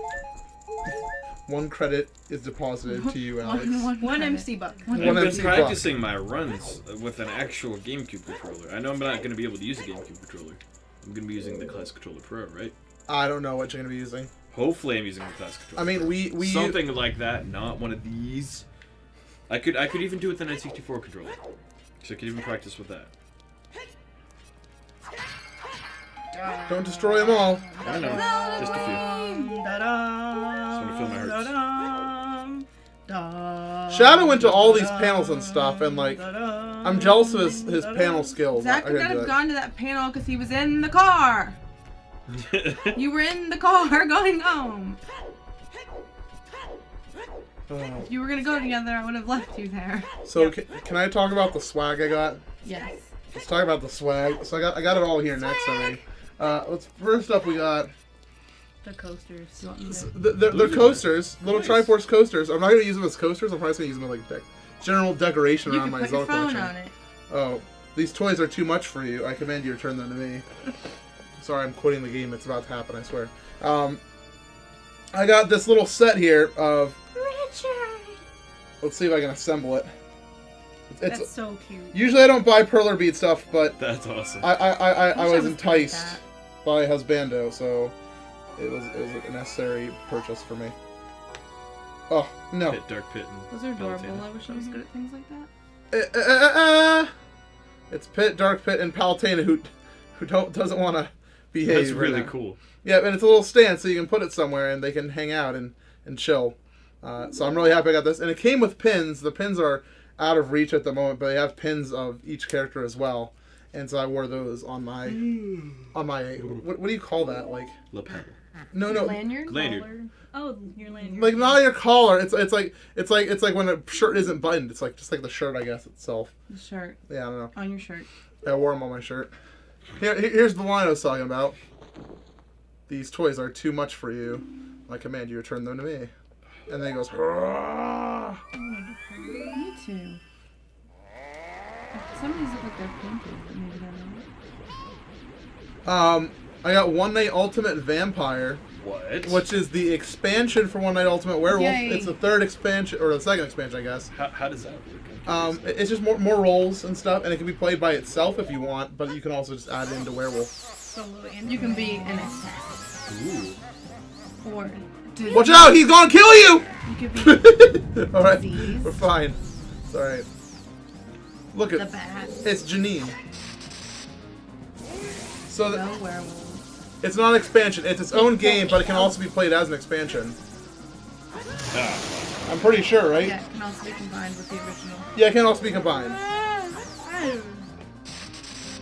1 credit is deposited to you, Alex. One credit. MC buck. One I've been MC practicing my runs with an actual GameCube controller. I know I'm not going to be able to use a GameCube controller, I'm gonna be using the Classic Controller Pro, right? I don't know what you're gonna be using. Hopefully, I'm using the Classic Controller. I mean, Pro. we something like that, not one of these. I could even do it with an N64 controller, so I could even practice with that. Don't destroy them all. I know, just a few. Just want to feel my hearts. Shadow went to all these panels and stuff, and like, I'm jealous of his panel skills. Zach I could couldn't not do have it. gone to that panel because he was in the car. You were in the car going home. If you were gonna go together, I would have left you there. So can I talk about the swag I got? Yes. Let's talk about the swag. So I got it all here next to me. First up we got The coasters. You want me to- they're coasters, little Nice. Triforce coasters. I'm not gonna use them as coasters. I'm probably just gonna use them as like general decoration You around can my put your Zelda phone collection. on it. Oh, these toys are too much for you. I command you to return them to me. Sorry, I'm quoting the game. It's about to happen, I swear. I got this little set here of... Richard! Let's see if I can assemble it. It's That's so cute. usually I don't buy perler bead stuff, but That's awesome. I was was enticed that. by Husbando, so it was a necessary purchase for me. Oh, no. Pit, Dark Pit, and Those are adorable. Palutena. I wish I was good at things like that. It's Pit, Dark Pit, and Palutena who doesn't want to behave. That's right really now. cool. Yeah, and it's a little stand, so you can put it somewhere, and they can hang out and chill. So I'm really happy I got this, and it came with pins. The pins are out of reach at the moment, but they have pins of each character as well, and so I wore those on my what do you call that? Like Lapel. no Lanyard? Lanyard. Oh, your lanyard. like not your collar. It's like when a shirt isn't buttoned. It's like just like the shirt, I guess itself. The shirt. Yeah, I don't know. On your shirt. I wore them on my shirt. Here's the line I was talking about. These toys are too much for you. I command you return them to me. And then he goes, "Hurrah!" Me too. Some of these look like they're painted, but maybe they're not. I got One Night Ultimate Vampire, What? which is the expansion for One Night Ultimate Werewolf. Yay. It's the third expansion, or the second expansion, I guess. How does that work? It's just more roles and stuff, and it can be played by itself if you want, but you can also just add it into Werewolf. Solo and You can be an assassin. Ooh. Or Watch out! He's gonna kill you! You could be All right, Disease. we're fine. It's all right. Look the at bat. it's Janine. So No werewolves. it's not an expansion. It's its own game, but it can also be played as an expansion. Ah. I'm pretty sure, right? Yeah, it can also be combined with the original. Yeah, it can also be combined. Yeah,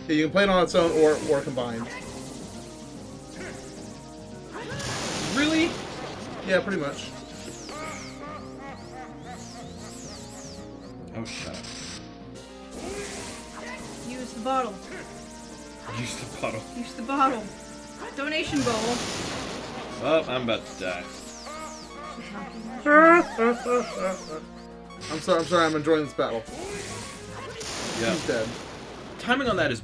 you can play it on its own or combined. Really? Yeah, pretty much. Oh, shut up. use the bottle. Use the bottle. Use the bottle. Donation bowl. Oh, I'm about to die. I'm sorry, I'm enjoying this battle. Yeah. He's dead. Timing on that is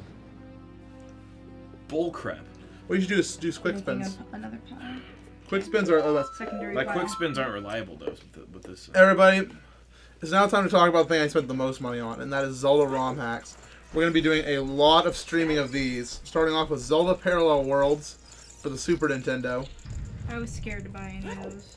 bullcrap. What you should do is do quick Making spins. another pie. Quick spins are that's Secondary My pile. quick spins aren't reliable though with this. everybody. It's now time to talk about the thing I spent the most money on, and that is Zelda ROM hacks. We're going to be doing a lot of streaming of these, starting off with Zelda Parallel Worlds for the Super Nintendo. I was scared to buy any of those.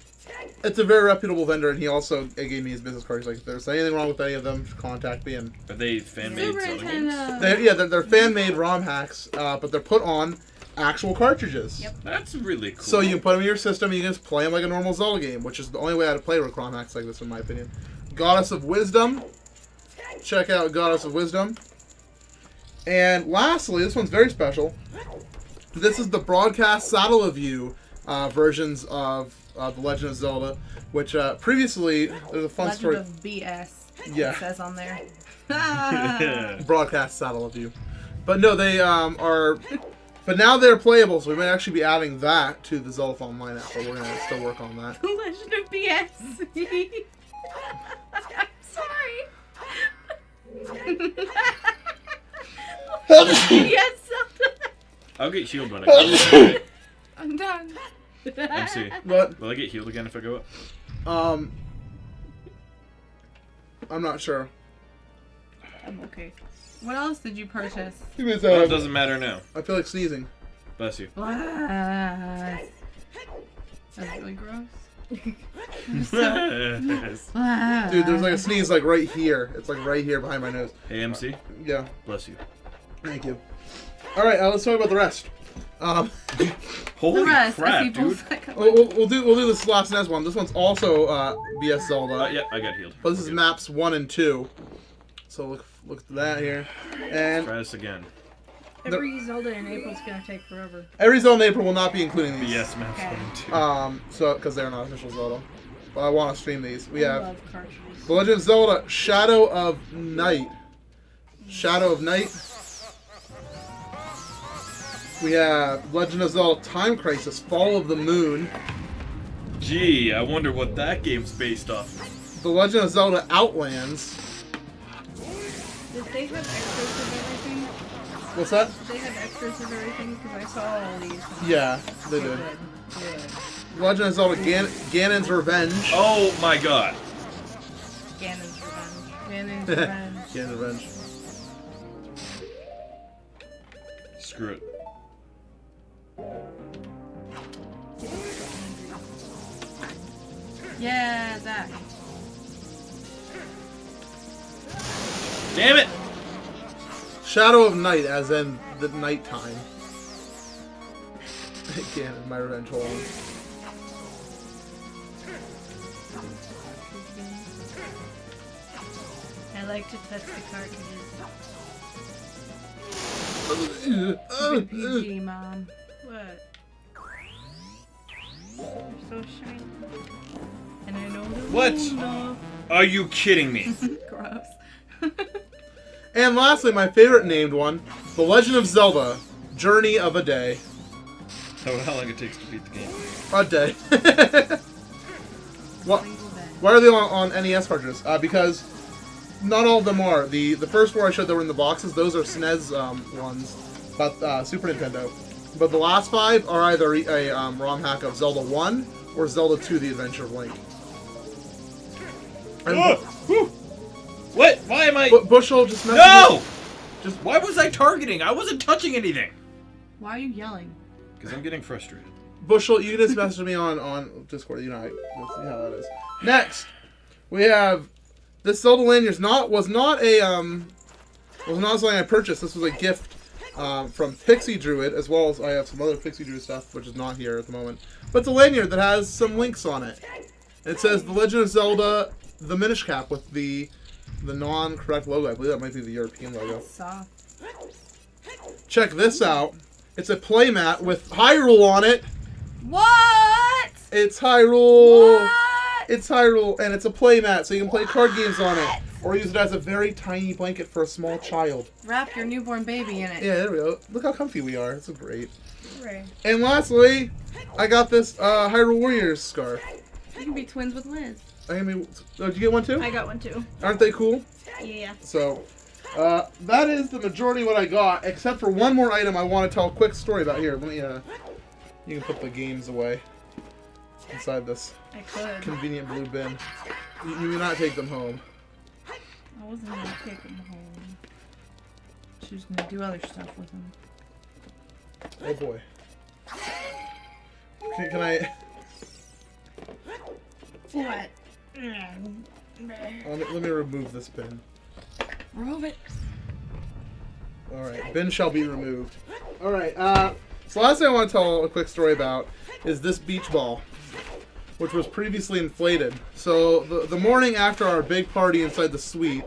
It's a very reputable vendor, and he also gave me his business card. He's like, if there's anything wrong with any of them, contact me. And Are they fan-made Super Zelda games? Nintendo. they're fan-made ROM hacks, but they're put on actual cartridges. Yep. That's really cool. So you can put them in your system, and you can just play them like a normal Zelda game, which is the only way to play with ROM hacks like this, in my opinion. Goddess of Wisdom. Check out Goddess of Wisdom. And lastly, this one's very special. This is the broadcast saddle of you versions of The Legend of Zelda, which previously, there's a fun Legend story. of BS. Yeah. It says on there. Broadcast saddle of you. But no, they are... But now they're playable, so we might actually be adding that to the Zeldathon lineup, but we're going to still work on that. Legend of BS. I'm sorry. Yes, I'll get healed when I go up. I'm done. MC. But, Will I get healed again if I go up? I'm not sure. I'm okay. What else did you purchase? Give me a Well, it second. doesn't matter now. I feel like sneezing. Bless you. Bless. That's really gross. Dude, there's like a sneeze like right here. It's like right here behind my nose. Hey, MC. Yeah. Bless you. Thank you. All right, let's talk about the rest. Holy The rest, crap, I see dude. both that we'll do this last NES one. This one's also BS Zelda. Yeah, I got healed. But this is maps 1 and 2. So look at that here. And Try this again. Every Zelda in April's gonna take forever. every Zelda in April will not be including these. BS maps Okay. 1 and 2. So because they're not official Zelda. But I want to stream these. We I have love cartridges. The Legend of Zelda: Shadow of Night. Shadow of Night. We have Legend of Zelda: Time Crisis: Fall of the Moon. Gee, I wonder what that game's based off of. The Legend of Zelda: Outlands. Did they have extras of everything? What's that? Did they have extras of everything? Because I saw all these. Yeah, they did. Good. Legend of Zelda: Ganon's Revenge. Oh my god. Ganon's Revenge. Ganon's Revenge. Ganon's Revenge. Screw it. Yeah, that. Damn it! Shadow of Night, as in the nighttime. Ganon, my revenge. Hold on. I like to touch the cartridges. PG, Mom. What? They're so shiny. And I know the What? window. Are you kidding me? Gross. And lastly, my favorite named one, The Legend of Zelda: Journey of a Day. How long it takes to beat the game. A day. Why are they on NES cartridges? Because not all of them are. The first four I showed that were in the boxes, those are SNES ones, but Super Nintendo. But the last 5 are either a ROM hack of Zelda 1 or Zelda 2: The Adventure of Link. And What? Why am I... Bushel just messaged No! me. Just Why was I targeting? I wasn't touching anything. Why are you yelling? Because I'm getting frustrated. Bushel, you can just message me on Discord. You know how that is. Next, we have this Zelda lanyard. Was not something I purchased. This was a gift from Pixie Druid, as well as I have some other Pixie Druid stuff, which is not here at the moment. But it's a lanyard that has some links on it. It says The Legend of Zelda: The Minish Cap with the non-correct logo. I believe that might be the European logo. Soft. Check this out. It's a playmat with Hyrule on it. What? It's Hyrule. What? It's Hyrule, and it's a playmat, so you can play card games on it, or use it as a very tiny blanket for a small child. Wrap your newborn baby in it. Yeah, there we go. Look how comfy we are. It's great. Hooray. And lastly, I got this Hyrule Warriors scarf. You can be twins with Liz. Did you get one too? I got one too. Aren't they cool? Yeah. So, that is the majority of what I got, except for one more item I want to tell a quick story about. Here, let me, you can put the games away inside this I could. convenient blue bin. You do not take them home. I wasn't gonna take him home. She was gonna do other stuff with him. Oh boy. Can I... What? Let me remove this bin. Remove it. Alright, bin shall be removed. Alright, so last thing I want to tell a quick story about is this beach ball, which was previously inflated. So, the morning after our big party inside the suite,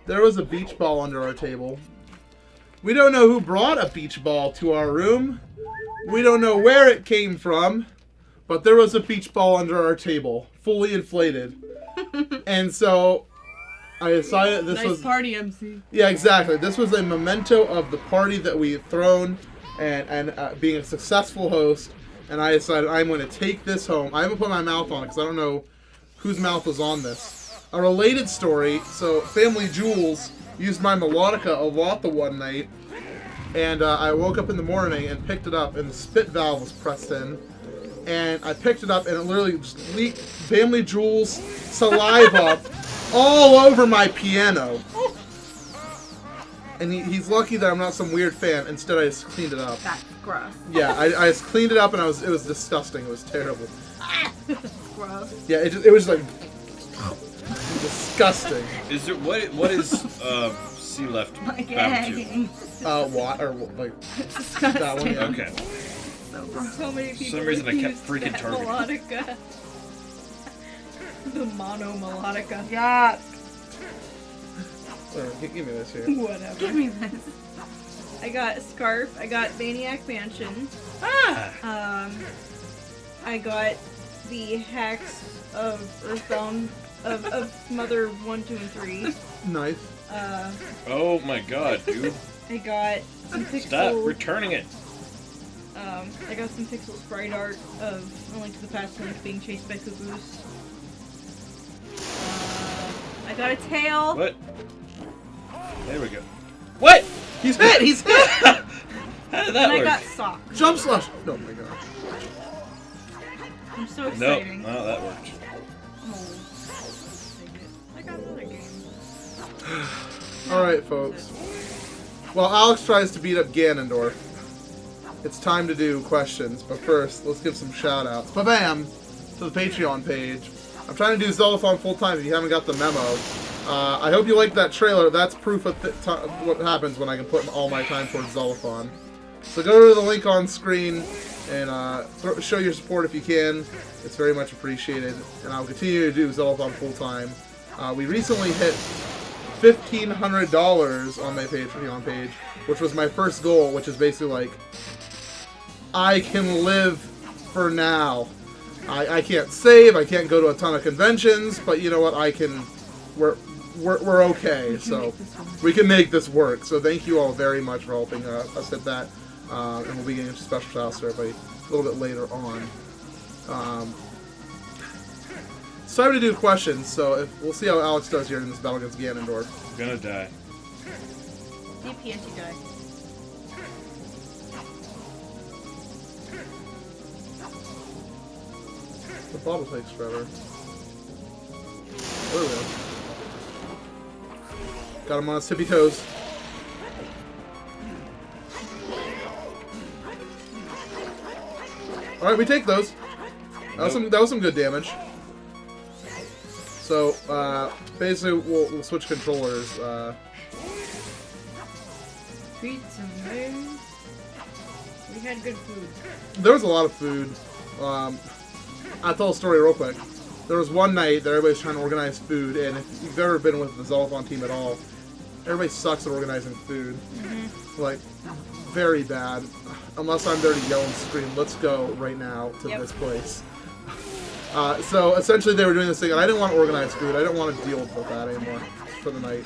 there was a beach ball under our table. We don't know who brought a beach ball to our room. We don't know where it came from, but there was a beach ball under our table, fully inflated. And so, I decided this Nice was... party, MC. Yeah, exactly. This was a memento of the party that we had thrown and being a successful host. And I decided I'm going to take this home. I haven't put my mouth on it because I don't know whose mouth was on this. A related story, so Family Jewels used my melodica a lot the one night. And I woke up in the morning and picked it up and the spit valve was pressed in. And I picked it up and it literally just leaked Family Jewels saliva all over my piano. and he's lucky that I'm not some weird fan. Instead, I just cleaned it up. That's gross. Yeah, I just cleaned it up, and it was disgusting. It was terrible. Gross. Yeah, it was like disgusting. Is there what is C left Like bound to? egging. What or like It's disgusting. that one? Yeah. Okay. So gross. So many people. some reason I kept used freaking that targeting. melodica. The mono melodica. Yuck. Give me this here. Whatever. Give me this. I got a scarf. I got Maniac Mansion. Ah! I got the hacks of Earthbound of Mother 1, 2, and 3. Nice. Oh my god, dude. I got some pixel. Stop returning it. I got some pixel sprite art of A Link to the Past Link being chased by cuckoos. I got a tail. What? There we go. What? He's hit. He's hit. How did that And I work? got socks. Jump slash. Oh my god. I'm so Nope. exciting. Oh, that worked. I got another game. All right, folks. While Alex tries to beat up Ganondorf, it's time to do questions. But first, let's give some shout-outs. Ba-bam! To the Patreon page. I'm trying to do Zeldathon full-time if you haven't got the memo. I hope you liked that trailer. That's proof of what happens when I can put all my time towards Zeldathon. So go to the link on screen and show your support if you can. It's very much appreciated. And I'll continue to do Zeldathon full-time. We recently hit $1,500 on my Patreon page, which was my first goal, which is basically like, I can live for now. I can't save, I can't go to a ton of conventions, but you know what, we're okay, so we can make this work. So thank you all very much for helping us hit that, and we'll be getting special shout-outs to everybody a little bit later on. It's time to do questions, so we'll see how Alex does here in this battle against Ganondorf. Gonna die. DPNT guy. The bottle takes forever. There we go. Got him on his tippy toes. Alright, we take those. That was some good damage. So, basically, we'll switch controllers. Pizza, man. We had good food. There was a lot of food. I'll tell a story real quick. There was one night that everybody's trying to organize food, and if you've ever been with the Zeldathon team at all, everybody sucks at organizing food. Mm-hmm. Like, very bad. Unless I'm there to yell and scream, let's go right now to this place. So essentially they were doing this thing, and I didn't want to organize food. I didn't want to deal with that anymore for the night.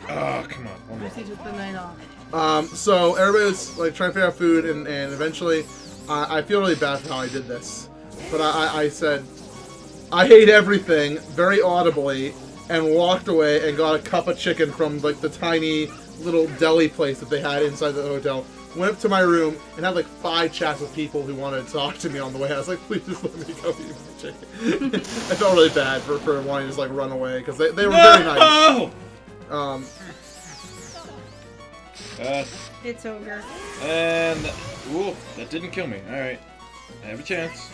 Oh, come on. One more. He took the night off. So everybody was like trying to figure out food, and eventually I feel really bad for how I did this. But I said, I hate everything, very audibly, and walked away and got a cup of chicken from like the tiny little deli place that they had inside the hotel. Went up to my room and had like 5 chats with people who wanted to talk to me on the way. I was like, please just let me go eat my chicken. I felt really bad for wanting to just like run away because they were very nice. It's ogre. And ooh, that didn't kill me. All right, I have a chance.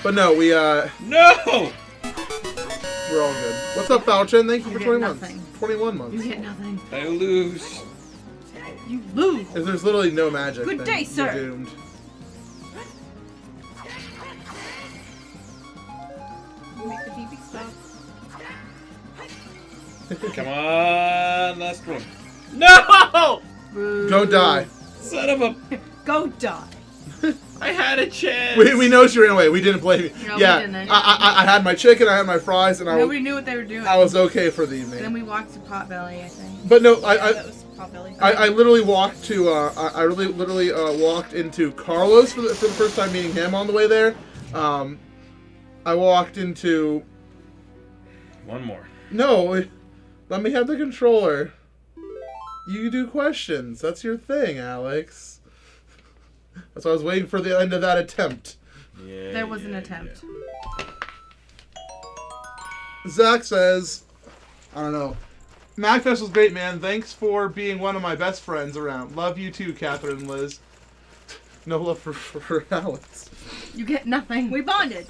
But no, we No! we're all good. What's up, Falcon? Thank you You for get 20 nothing. months. 21 months. You get nothing. I lose. You lose. If there's literally no magic, Good then day, you're sir. doomed. Make the DP stop. Come on, last one. No! Go die. Son of a... Go die. I had a chance. We know she ran away. We didn't blame you. No, we Yeah, didn't. I had my chicken, I had my fries, and Nobody knew what they were doing. I was okay for the And then evening. we walked to Potbelly, I think. But no, That was Potbelly. I literally walked to I literally walked into Carlos for the first time meeting him on the way there. I walked into One more. no, let me have the controller. You do questions. That's your thing, Alex. That's why I was waiting for the end of that attempt. Yeah. There was an attempt. Zach says, I don't know. MAGFest was great, man. Thanks for being one of my best friends around. Love you too, Catherine and Liz. No love for Alex. You get nothing. We bonded.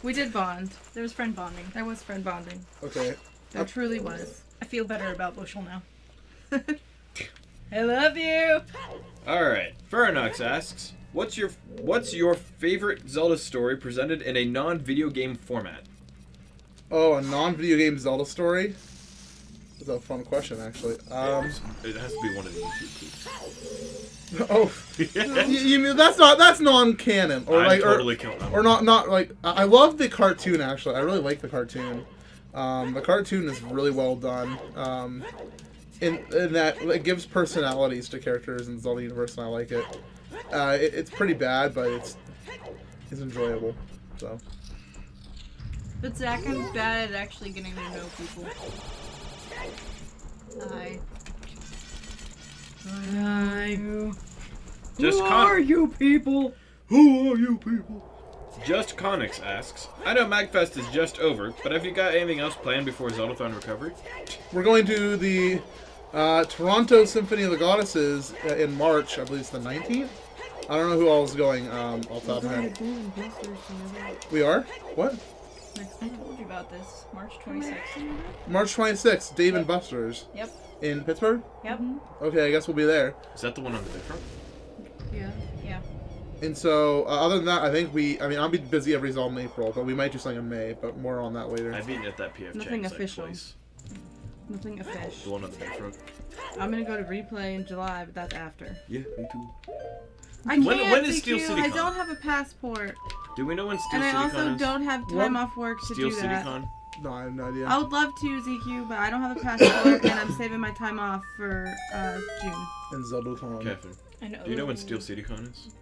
We did bond. There was friend bonding. There was friend bonding. Okay. There truly was. I feel better about Bushel now. I love you. All right. Ferronox asks, what's your favorite Zelda story presented in a non-video game format? Oh, a non-video game Zelda story? That's a fun question, actually. It has to be one of the YouTube clips. Oh, you mean that's non-canon, or I'm like, totally killing them. or not like I love the cartoon actually. I really like the cartoon. The cartoon is really well done. In that it gives personalities to characters in the Zelda universe, and I like it. It's pretty bad, but it's enjoyable. So. But Zach, I'm bad at actually getting to know people. Hi. Just Who are you people? Who are you people? Just Connix asks, I know MAGFest is just over, but have you got anything else planned before Zeldathon recovery? We're going to the Toronto Symphony of the Goddesses in March. I believe it's the 19th. I don't know who all is going off the top of my head. We are? What? I told you about this. March 26th. March 26th, Dave and Buster's. Yep. In Pittsburgh? Yep. Okay, I guess we'll be there. Is that the one on the big front? Yeah. Yeah. And so, other than that, I think I'll be busy every Zelda in April, but we might do something in May, but more on that later. I've eaten at that PF Nothing Chang's official. like twice. Nothing official. The one on the big front? I'm gonna go to replay in July, but that's after. Yeah, me too. I can't. When is Steel CQ. City I Con? don't have a passport, Do we know when Steel and I City also Con is? don't have time off work to Steel do City that. Con? No, I have no idea. I would love to, ZQ, but I don't have a passport, and I'm saving my time off for June. And Zeldathon. Catherine, I know. do you know when Steel City Con is?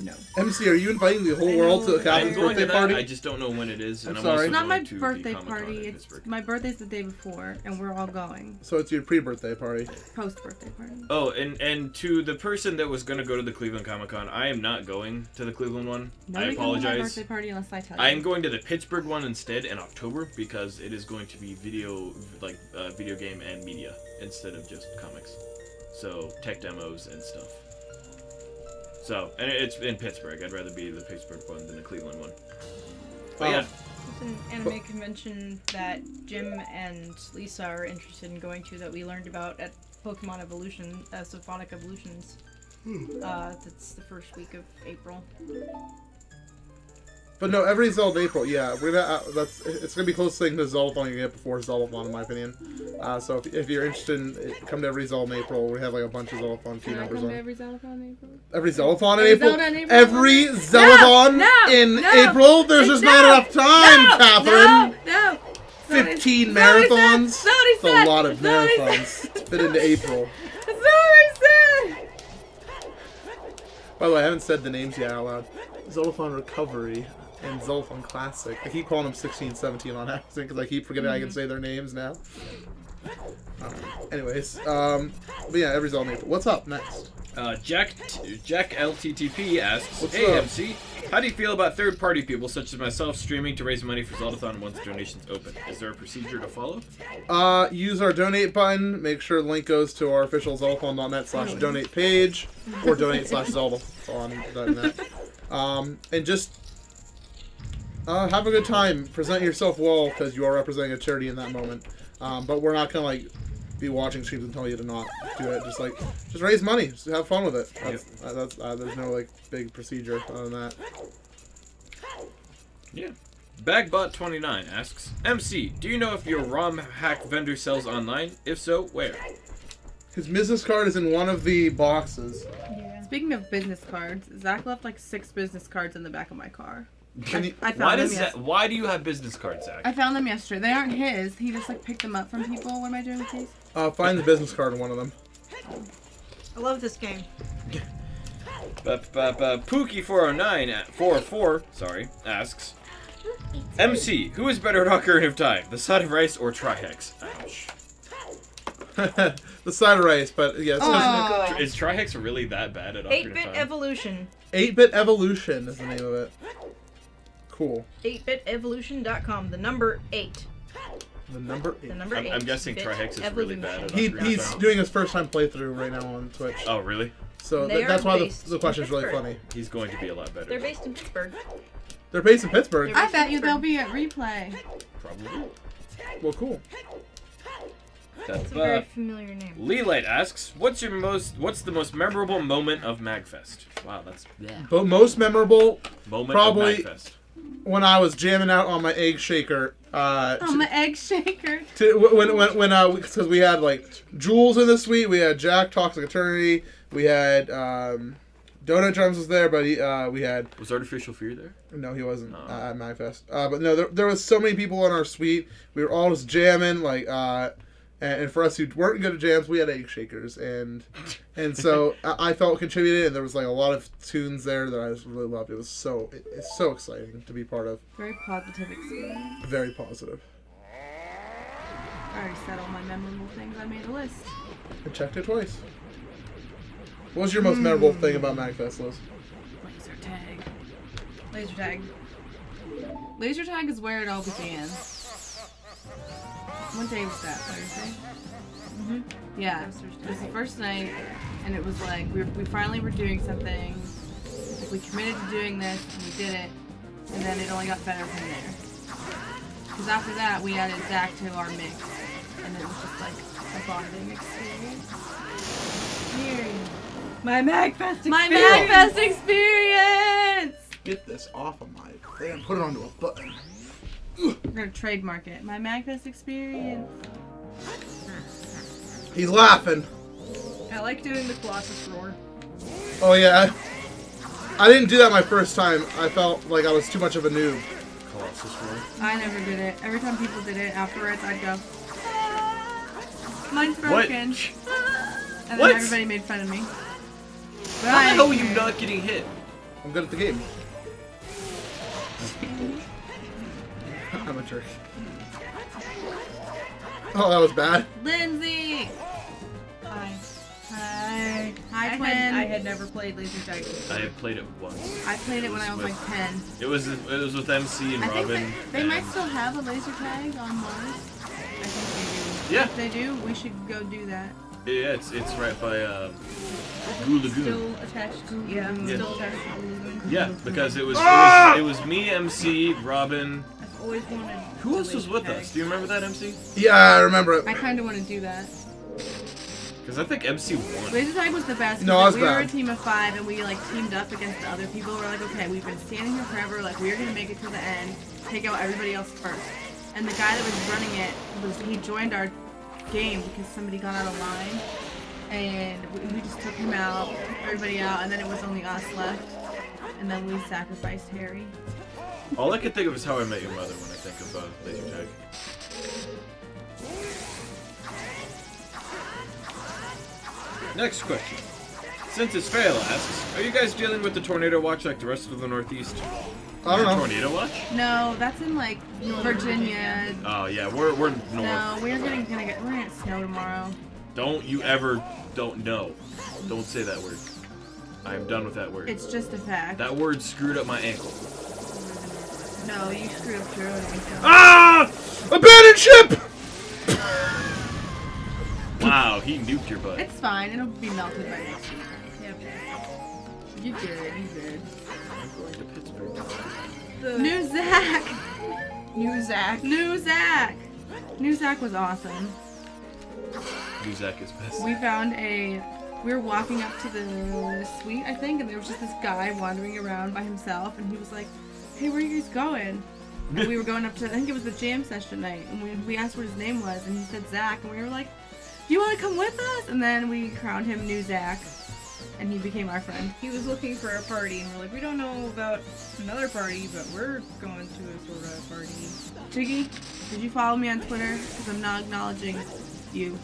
No. MC, are you inviting the whole world to I'm Catherine's going birthday to that. party? I just don't know when it is. And I'm I'm sorry. also It's not going my to the birthday Comic-Con party. in It's Pittsburgh. my birthday's the day before, and we're all going. So it's your pre-birthday party. Post-birthday party. Oh, and to the person that was going to go to the Cleveland Comic-Con, I am not going to the Cleveland one. Nobody I comes to my apologize. birthday party unless I tell you. I am going to the Pittsburgh one instead in October because it is going to be video game and media instead of just comics. So tech demos and stuff. So, and it's in Pittsburgh. I'd rather be the Pittsburgh one than the Cleveland one. But yeah, It's an anime convention that Jim and Lisa are interested in going to that we learned about at Pokemon Evolution, Symphonic Evolutions. That's the first week of April. But no, every Zelda April, yeah, we're gonna. It's gonna be closest thing to Zeldathon you can get before Zeldathon, in my opinion. So if you're interested in come to every Zelda in April, we have like a bunch of Zeldathon team Can I members come to on. every Zeldathon in April? Every Zeldathon in Every April. Zelda in April? Every Zeldathon No, April. There's just not enough time, Catherine. No. 15 marathons. That's not what he It's a said. lot of That's not what he marathons to fit into April. That's not what I said. By the way, I haven't said the names yet out loud. Zeldathon Recovery and Zeldathon Classic. I keep calling them 16, 17 on accident because I keep forgetting I can say their names now. Anyways, but yeah, every Zelda in April. What's up next? Jack LTTP asks, What's "Hey up? MC, how do you feel about third-party people such as myself streaming to raise money for Zeldathon once donations open? Is there a procedure to follow?" Use our donate button. Make sure the link goes to our official Zeldathon.net/donate page or donate/Zeldathon.net. And just have a good time. Present yourself well because you are representing a charity in that moment. But we're not gonna be watching streams and tell you to not do it. Just raise money. Just have fun with it. There's no big procedure other than that. Yeah. Bagbot29 asks, MC, do you know if your ROM hack vendor sells online? If so, where? His business card is in one of the boxes. Yeah. Speaking of business cards, Zach left 6 business cards in the back of my car. Can you, I found them Why do you have business cards, Zach? I found them yesterday. They aren't his. He just picked them up from people. What am I doing with these? find the business card in one of them. I love this game. Pookie40944 asks, MC, who is better at Ocarina of Time, the side of rice or Trihex? Ouch. The side of rice, but yes. Oh. Is Trihex really that bad at Ocarina of 8-Bit Time? Evolution. 8-Bit Evolution is the name of it. Cool. 8bitevolution.com. The number 8. The number 8. The number 8. I'm guessing Bit Trihex is really bad at He's Ocarina of Time. doing his first time playthrough right now on Twitch. Oh, really? So They that's are why based the in question is really Pittsburgh. funny. He's going to be a lot They're better. based in Pittsburgh. They're based in Pittsburgh. I bet you they'll be at replay. Probably. Well, cool. It's a very familiar name. Leelight asks, "What's the most memorable moment of MAGFest?" Wow, that's But most memorable, moment Probably- of MAGFest. when I was jamming out on my egg shaker. On the egg shaker. Because we had like Jules in the suite, we had Jack Toxic Eternity, we had Donut Drums was there, but we had Was Artificial Fear there? no, he wasn't No. at MAGFest. But no, there was so many people in our suite. We were all just jamming, like, and for us who weren't good at jams, we had egg shakers, and so I felt contributed, and there was like a lot of tunes there that I just really loved. It was it's so exciting to be part of. Very positive experience. Very positive. I already said all my memorable things. I made a list. I checked it twice. What was your most memorable thing about MAGFest, Liz? Laser tag. Laser tag. Laser tag is where it all began. What day was that? Thursday? Mm-hmm. Yeah. It was the first night, and it was like we finally were doing something. Like we committed to doing this, and we did it, and then it only got better from there. Because after that, we added Zach to our mix, and it was just like a bonding experience. Here. My MAGFest experience. My MAGFest experience! Get this off of my thing. Put it onto a button. We're gonna trademark it. My MAGFest experience. He's laughing. I like doing the Colossus roar. Oh yeah, I didn't do that my first time. I felt like I was too much of a noob. Colossus Roar. I never did it. Every time people did it afterwards, I'd go, "Ah, mine's What? broken." And then What? everybody made fun of me. But How I the didn't hell are you care. not getting hit? I'm good at the game. I'm a jerk. Oh, that was bad. Lindsay! Hi. Hi. Hi, I twin. had never played laser tag. I have played it once. I played it when I was like 10. It was with MC and I think Robin. they might and- still have a laser tag on Mars. I think they do. Yeah. If they do, we should go do that. Yeah, it's right by Goo Lagoon. Still attached to. Yeah, Yeah. still attached to Lagoon. Yeah, because it was me, MC, Robin. I've always wanted. Who a else was laser with tag. us? Do you remember that, MC? Yeah, I remember it. I kind of want to do that. Because I think MC won. Laser tag was the best. No, it was we were a bad. team of 5 and we like teamed up against the other people. We're like, okay, we've been standing here forever. Like we're gonna make it to the end. Take out everybody else first. And the guy that was running it he joined our game because somebody got out of line, and we just took him out, took everybody out, and then it was only us left. And then we sacrificed Harry. All I can think of is How I Met Your Mother when I think of laser tag. Next question. Since it's Fail asks, are you guys dealing with the tornado watch like the rest of the Northeast? I don't know. Tornado watch? No, that's in like Virginia. Oh yeah, we're north. No, we're gonna get snow tomorrow. Don't know. Don't say that word. I am done with that word. It's just a fact. That word screwed up my ankle. No, you screwed up your own ankle. Ah! Abandoned ship! Wow, he nuked your butt. It's fine. It'll be melted by next week. Yep. You good? You good? I'm going to Pittsburgh. New Zach. New Zach. New Zach. New Zach was awesome. Muzak is best. We were walking up to the suite, I think, and there was just this guy wandering around by himself, and he was like, "Hey, where are you guys going?" And we were going up to, I think it was the jam session night, and we asked what his name was, and he said Zach, and we were like, "Do you want to come with us?" And then we crowned him New Zach, and he became our friend. He was looking for a party, and we're like, we don't know about another party, but we're going to a sort of party. Jiggy, did you follow me on Twitter? Because I'm not acknowledging you.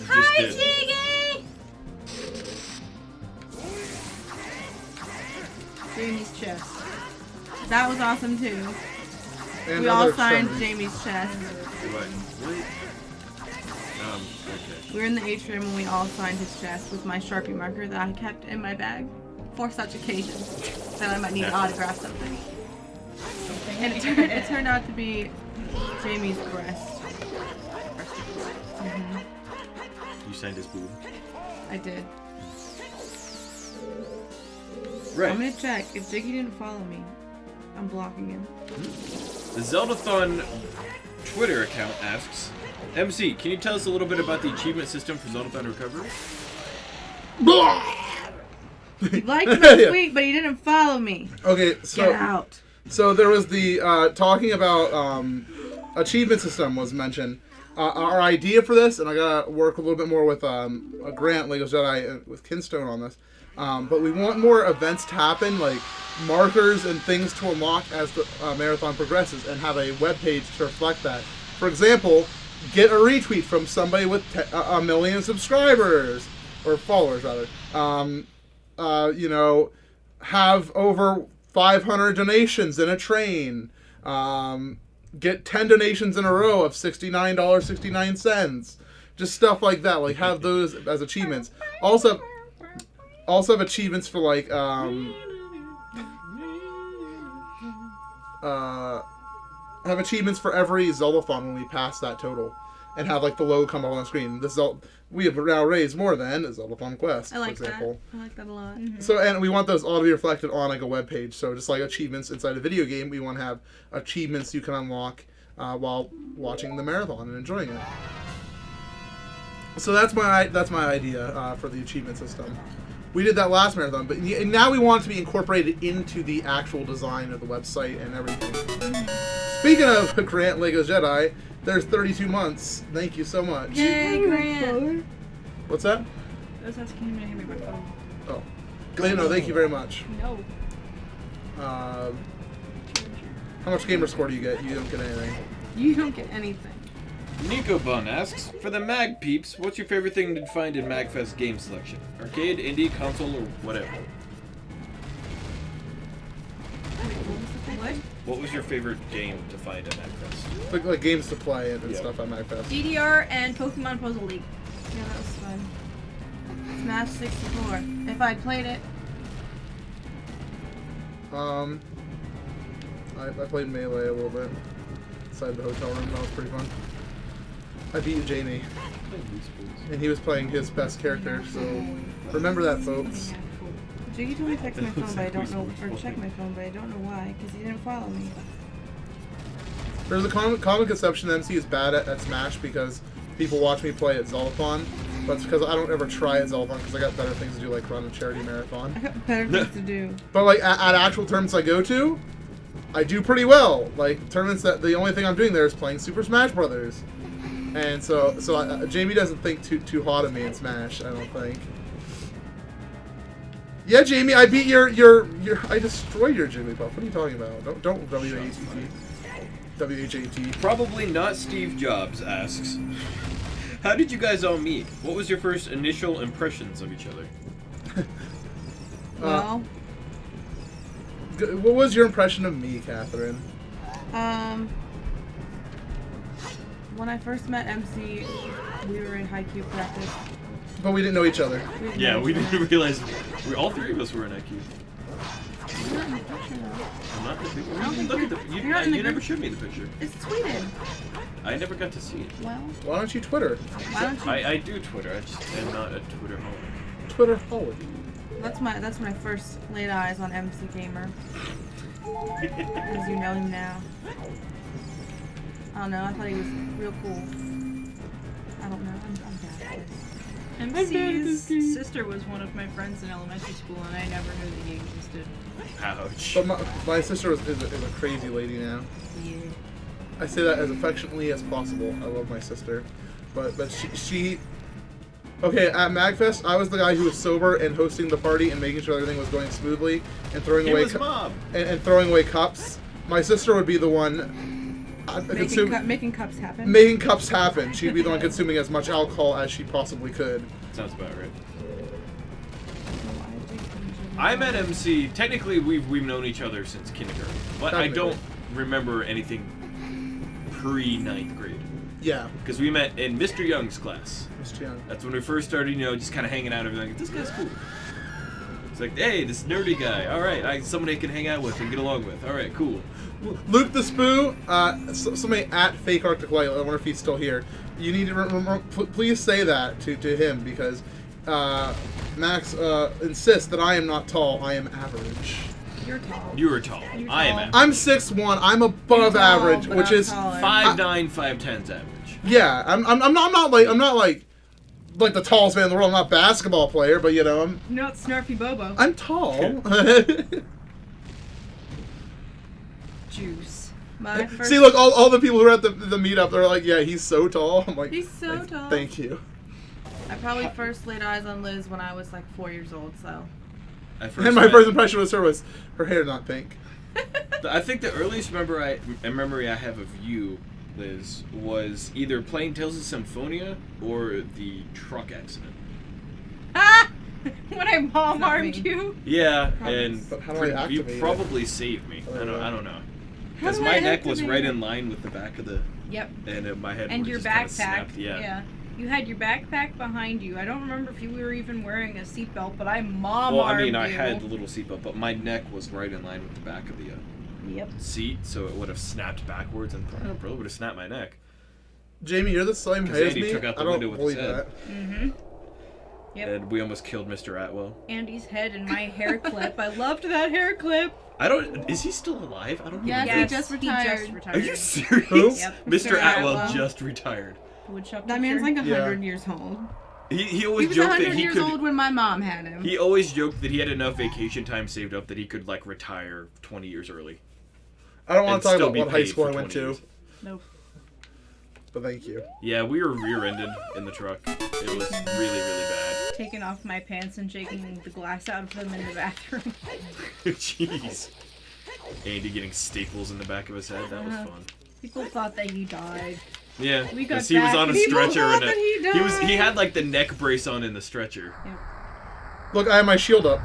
Hi, Jiggy! Jamie's chest. That was awesome too. And We all other signed extremities. Jamie's chest. Wait. Okay. We were in the atrium and we all signed his chest with my Sharpie marker that I kept in my bag for such occasions that I might need to autograph something. And it turned out to be Jamie's breast. You signed his boob. I did. Right. I'm gonna check. If Jiggy didn't follow me, I'm blocking him. The Zeldathon Twitter account asks, MC, can you tell us a little bit about the achievement system for Zeldathon Recovery? He liked my tweet, but he didn't follow me. Okay, Get so out. so there was the talking about achievement system was mentioned. Our idea for this, and I gotta work a little bit more with Grant, Lego Jedi, with Kinstone on this. But we want more events to happen, like markers and things to unlock as the marathon progresses, and have a web page to reflect that. For example, get a retweet from somebody with 1 million subscribers or followers, rather. You know, have over 500 donations in a train. Get 10 donations in a row of $69.69. Just stuff like that. Like, have those as achievements. Also have achievements for, like, have achievements for every Zeldathon when we pass that total. And have, like, the logo come up on the screen. We have now raised more than a Zeldathon quest, I like for example. that. I like that a lot. So, and we want those all to be reflected on, like, a web page. So, just like achievements inside a video game, we want to have achievements you can unlock while watching the marathon and enjoying it. So that's my idea for the achievement system. We did that last marathon, but now we want it to be incorporated into the actual design of the website and everything. Speaking of Grant Lego Jedi, there's 32 months. Thank you so much. Yay, Grant! What's that? I was asking him to hand me my phone. Oh. No, thank you very much. No. How much gamer score do you get? You don't get anything. You don't get anything. Nico Bun asks, for the Mag peeps, what's your favorite thing to find in MAGFest game selection? Arcade, indie, console, or whatever? What? What was your favorite game to find at MAGFest? Like games to play and Yeah. stuff at MAGFest. DDR and Pokemon Puzzle League. Yeah, that was fun. Smash 64. If I played it. I played Melee a little bit inside the hotel room. That was pretty fun. I beat Jamie, and he was playing his best character. So remember that, folks. Jiggy told me to text my phone, but I don't know, or check my phone, but I don't know why, because he didn't follow me. There's a common conception that MC is bad at Smash because people watch me play at Zeldathon, but it's because I don't ever try at Zeldathon because I got better things to do, like run a charity marathon. I got better things to do. But like at actual tournaments I go to, I do pretty well. Like tournaments that the only thing I'm doing there is playing Super Smash Brothers, and so Jamie doesn't think too hot of me in Smash. I don't think. Yeah, Jamie, I beat your I destroyed your Jigglypuff. What are you talking about? Don't WHAT. Probably not Steve Jobs asks, how did you guys all meet? What was your first initial impressions of each other? Well, What was your impression of me, Catherine? when I first met MC, we were in Haikyuu practice. But we didn't know each other. Yeah, we didn't realize all three of us were in IQ. You're not in the picture, though. I'm not the picture. I don't think Look at you're- the. you're not in the You never group. showed me the picture. It's tweeted. I never got to see it. Well, Why don't you Twitter? why don't you? I do Twitter. I just am not a Twitter holic. Twitter holic. That's when I first laid eyes on MC Gamer. As you know him now. I don't know. I thought he was real cool. I don't know. I'm bad at this. MC's sister was one of my friends in elementary school, and I never knew that he existed. Ouch. But my sister is a crazy lady now. Yeah. I say that as affectionately as possible. I love my sister, but she. Okay, at MAGFest, I was the guy who was sober and hosting the party and making sure everything was going smoothly and throwing He away was mom. and throwing away cups. My sister would be the one Making cups happen. making cups happen. She'd be the one consuming as much alcohol as she possibly could. Sounds about right. I met MC. Technically, we've known each other since kindergarten, but I don't remember anything pre-9th grade. Yeah, Because we met in Mr. Young's class. Mr. Young. That's when we first started, just kind of hanging out and everything. This guy's cool. It's like, hey, this nerdy guy. All right, somebody I can hang out with and get along with. All right, cool. Luke the Spoo, somebody at Fake Arctic Light, I wonder if he's still here. You need to please say that to him because Max insists that I am not tall, I am average. You're tall. You are tall. You're I am tall. average. I'm 6'1", I'm above average, which is 5'9", 5'10's average. yeah. I'm not like the tallest man in the world. I'm not a basketball player, but you know I'm Not Snarfy Bobo. I'm tall. Juice. My first, See, look, all the people who are at the meetup, they're like, yeah, he's so tall. I'm like, he's so tall. Thank you. I probably first laid eyes on Liz when I was like 4 years old, so. And my first impression was her hair not pink. I think the earliest memory I have of you, Liz, was either playing Tales of Symphonia or the truck accident. Ah! When I mom Not armed me. you. Yeah, Probably. and But how do I you activate it? probably saved me. I don't know. How Because do my I neck was activate right it? in line with the back of the, Yep. and my head And would've your just kinda backpack. snapped. Yeah. You had your backpack behind you. I don't remember if you were even wearing a seatbelt, but I mom Well, armed I mean, I you. had the little seatbelt, but my neck was right in line with the back of the Yep. seat, so it would have snapped backwards and probably would have snapped my neck. Jamie, you're the same height as Andy me. took out the I don't window with his believe head. that. Mm-hmm. Yep. And we almost killed Mr. Atwell. Andy's head and my hair clip. I loved that hair clip. I don't. Is he still alive? I don't. Yes, even know. he just retired. Are you serious? Who? Yep. Mr. Mr. Atwell Atwell. just retired. Woodchuck That man's teacher. like 100 years old. He always He was joked 100 that he years could. old when my mom had him. He always joked that he had enough vacation time saved up that he could like retire 20 years early. I don't want and to talk still about be what high paid school for I went 20 to, years. Nope. but thank you. Yeah, we were rear-ended in the truck. It was really, really bad. Taking off my pants and shaking the glass out of them in the bathroom. Jeez. Andy getting staples in the back of his head. That was fun. People thought that he died. Yeah, We got because he was back. on a People stretcher thought and that he he had like the neck brace on in the stretcher. Look, I have my shield up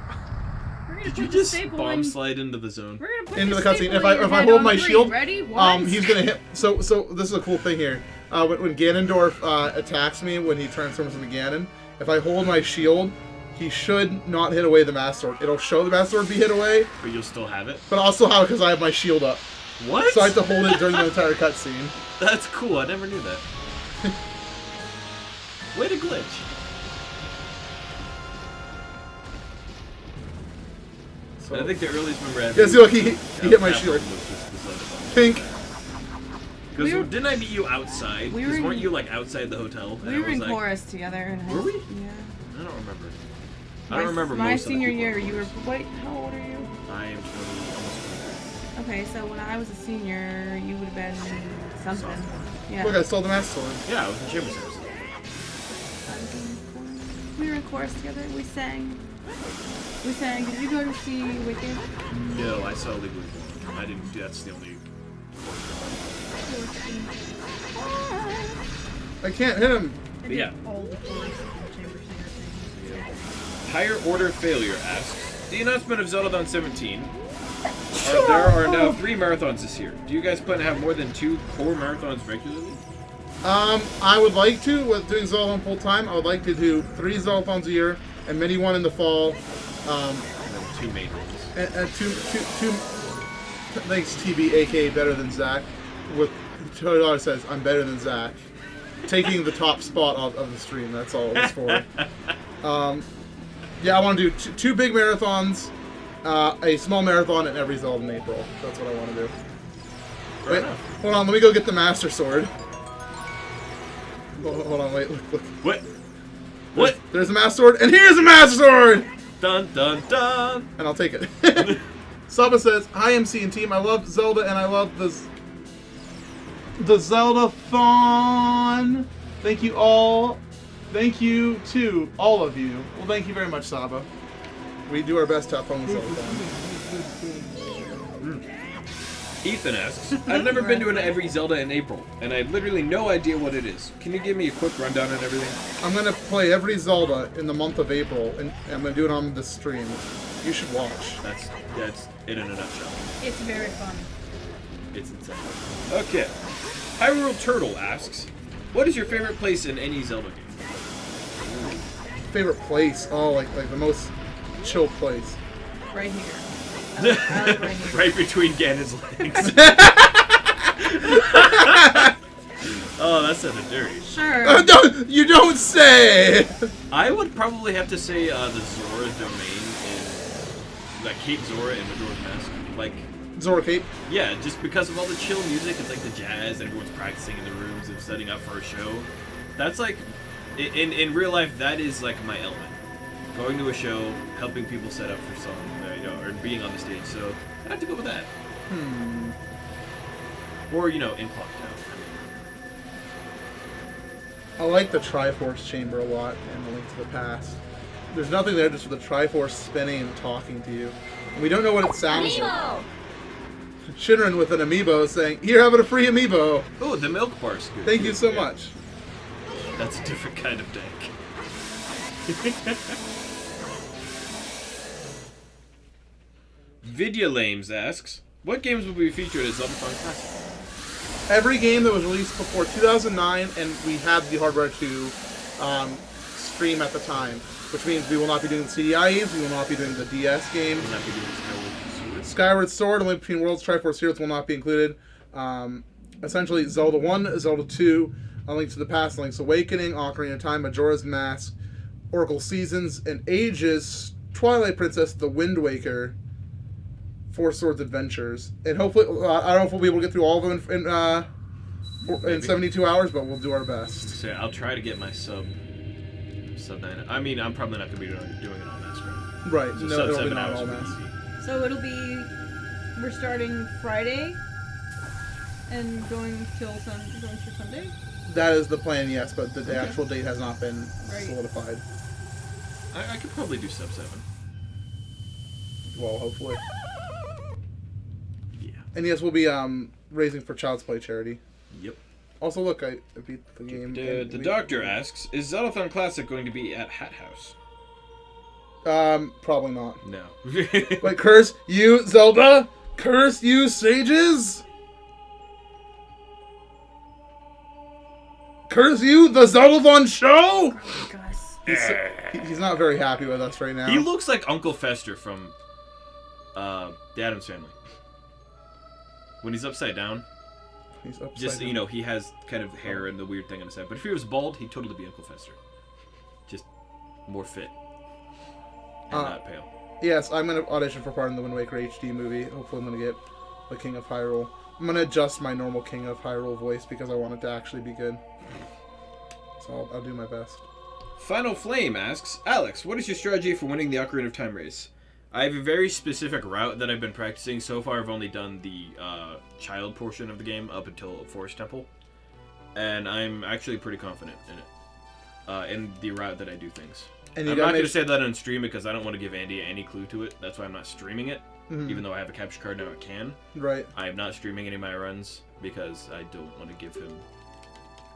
We're gonna Did put you the just staple bomb in. slide into the zone? We're gonna put into the staple cutscene. in If I your head hold on my 3. shield, Ready? One. he's gonna hit. So this is a cool thing here. When Ganondorf attacks me when he transforms into Ganon, if I hold my shield, he should not hit away the Master Sword. It'll show the Master Sword be hit away, But you'll still have it? but also how because I have my shield up, What? so I have to hold it during the entire cutscene. That's cool. I never knew that. Way to glitch. So, I think the earliest memory I have. yeah, see, look, he hit my shield. Pink. Because We were- didn't I meet you outside? we Because were in- weren't you like outside the hotel? And We I were was in like, chorus together. In high Were we? school. Yeah. I don't remember. I don't remember My most senior of the year, people. you were. Wait, how old are you? I am 20, almost 23. Okay, so when I was a senior, you would have been something. Sophomore. Yeah. Look, I stole the Master Sword. Yeah, I was in chamber service. We were in chorus together. We sang. We sang. Did you go to see Wicked? No, I saw Legally Blonde. I didn't. That's the only. I can't hit him. I did Yeah. all the chorus and chamber singer things. Higher Order Failure asks, the announcement of Zeldathon 17. There are now 3 marathons this year. Do you guys plan to have more than 2 core marathons regularly? I would like to, with doing Zeldathon full time, I would like to do 3 Zeldathons a year and maybe one in the fall. And then 2 main ones. And two, thanks TB, aka Better Than Zach. With $2 says, I'm better than Zach. Taking the top spot of the stream, that's all it was for. Yeah, I want to do 2 big marathons, a small marathon, and every Zelda in April. That's what I want to do. Fair Wait, enough. hold on, let me go get the Master Sword. Hold on, wait, look. What? What? There's a Master Sword, and here's a Master Sword! Dun dun dun! And I'll take it. Saba says, hi MC and team, I love Zelda and I love the Zeldathon. Thank you all. Thank you to all of you. Well, thank you very much, Saba. We do our best to have fun with Zeldathon. Ethan asks, I've never been to every Zelda in April, and I have literally no idea what it is. Can you give me a quick rundown on everything? I'm going to play every Zelda in the month of April, and I'm going to do it on the stream. You should watch. That's it in a nutshell. It's very fun. It's insane. Okay. Hyrule Turtle asks, what is your favorite place in any Zelda game? Favorite place? Oh, like the most chill place. Right here. Right between Ganon's legs. Oh, that sounded dirty. Sure. No, you don't say! I would probably have to say the Zora domain in like Cape Zora in Majora's Mask. Like Zora Cape? yeah, just because of all the chill music, it's like the jazz, everyone's practicing in the rooms and setting up for a show. That's like in real life that is like my element. Going to a show, helping people set up for something, you know, or being on the stage. So I have to go with that. Or you know, in Clock Town. I like the Triforce Chamber a lot in The Link to the Past. There's nothing there just with the Triforce spinning and talking to you. And we don't know what it sounds like. Shinran with an amiibo saying, "Here, having a free amiibo." Oh, the milk bar's good. Thank too. you so Yeah. much. That's a different kind of dank. Videolames asks, what games will be featured as Zeldathon Classic? Every game that was released before 2009, and we had the hardware to stream at the time, which means we will not be doing the CDIs, we will not be doing the DS games. Will not be doing Skyward Sword. Skyward Sword, A Link Between Worlds, Triforce Heroes will not be included. Essentially, Zelda 1, Zelda 2, A Link to the Past, Link's Awakening, Ocarina of Time, Majora's Mask, Oracle Seasons, and Ages, Twilight Princess, The Wind Waker, Four Swords Adventures, and hopefully, I don't know if we'll be able to get through all of them in 72 hours, but we'll do our best. So I'll try to get my sub 9. I mean, I'm probably not going to be doing it on Mask, right? Right, So no, sub it'll be 7 not hours all would be mass. easy. So it'll be, we're starting Friday and going till going through Sunday? That is the plan, yes, but the actual date has not been Right. solidified. I could probably do sub 7. Well, hopefully. Yeah. And yes, we'll be raising for Child's Play charity. Yep. Also, look, I beat the game. The doctor asks, is Zeldathon Classic going to be at Hat House? Probably not. No. Wait, curse you, Zelda! Curse you, sages! Curse you, the Zeldathon show! He's not very happy with us right now. He looks like Uncle Fester from the Addams Family. When he's upside down, He's upside just, down. you know, he has kind of hair and the weird thing on his head. But if he was bald, he'd totally be Uncle Fester. Just more fit. And not pale. Yes, I'm going to audition for part in the Wind Waker HD movie. Hopefully I'm going to get the King of Hyrule. I'm going to adjust my normal King of Hyrule voice because I want it to actually be good. So I'll do my best. Final Flame asks, Alex, what is your strategy for winning the Ocarina of Time race? I have a very specific route that I've been practicing. So far, I've only done the child portion of the game up until Forest Temple. And I'm actually pretty confident in it. In the route that I do things. And you I'm gotta not going to make- say that on stream because I don't want to give Andy any clue to it. That's why I'm not streaming it. Mhm. Even though I have a capture card now, I can. Right. I am not streaming any of my runs because I don't want to give him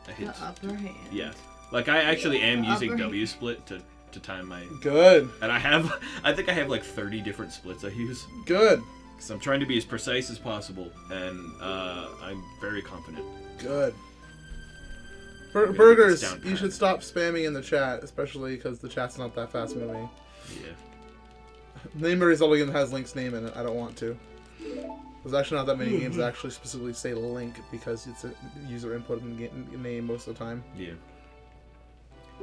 a hit. The upper hand. Yeah. Like, I actually am using Upper W split to time my... Good. And I think I have like 30 different splits I use. Good. Because I'm trying to be as precise as possible, and I'm very confident. Good. Maybe get Burgers, this down you pat. should stop spamming in the chat, especially because the chat's not that fast moving. Yeah. Name a result again that has Link's name in it. I don't want to. There's actually not that many games that actually specifically say Link because it's a user input name most of the time. Yeah.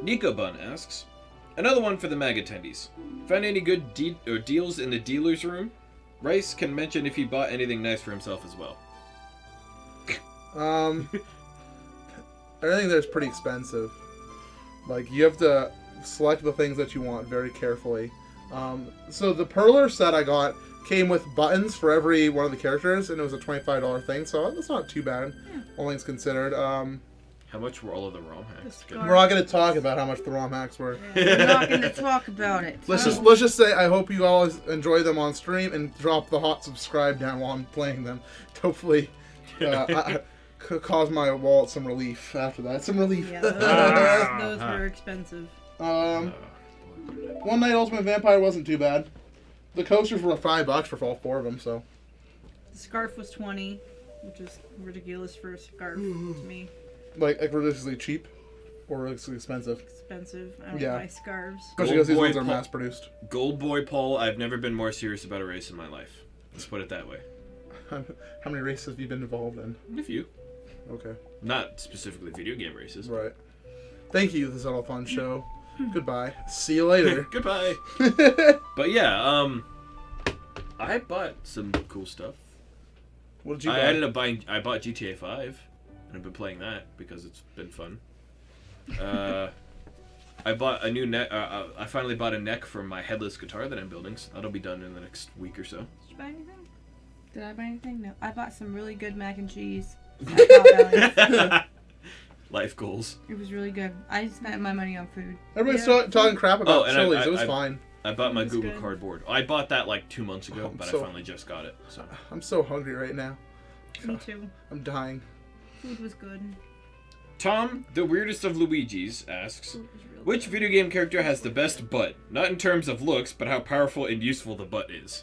Nico Bun asks, another one for the MAG attendees. Found any good deals in the dealer's room? Rice can mention if he bought anything nice for himself as well. Everything there's pretty expensive. Like, you have to select the things that you want very carefully. So the Perler set I got came with buttons for every one of the characters, and it was a $25 thing, so that's not too bad, all things considered. How much were all of the ROM hacks? The We're not going to talk about how much the ROM hacks were. We're not going to talk about it. Let's just say I hope you all enjoy them on stream and drop the hot subscribe down while I'm playing them. Hopefully, could cause my wallet some relief after that. Some relief. Yeah, those were expensive. One Night Ultimate Vampire wasn't too bad. The coasters were $5 for all 4 of them. So The scarf was $20, which is ridiculous for a scarf to me. like ridiculously cheap or ridiculously expensive. Expensive. I don't Yeah. buy scarves. Especially because these Gold ones Boy are Paul- mass produced. Gold Boy Paul, I've never been more serious about a race in my life. Let's put it that way. How many races have you been involved in? A few. Okay. Not specifically video game races. Right. Thank you, the Zeldathon show. Goodbye. See you later. Goodbye. But yeah, I bought some cool stuff. What did you I buy? ended up buying. I bought GTA 5, and I've been playing that because it's been fun. I bought a new neck. I finally bought a neck for my headless guitar that I'm building. So that'll be done in the next week or so. Did you buy anything? Did I buy anything? No. I bought some really good mac and cheese. At Potbelly. Life goals. It was really good. I spent my money on food. Everybody's Yeah. talking crap about and Chili's. It was fine. I bought my That's Google good. Cardboard. I bought that like 2 months ago, Oh, but so- I finally just got it. So I'm so hungry right now. Me too. I'm dying. Food was good. Tom, the weirdest of Luigi's, asks, Food was real which good. video game character has the best butt? Not in terms of looks, but how powerful and useful the butt is.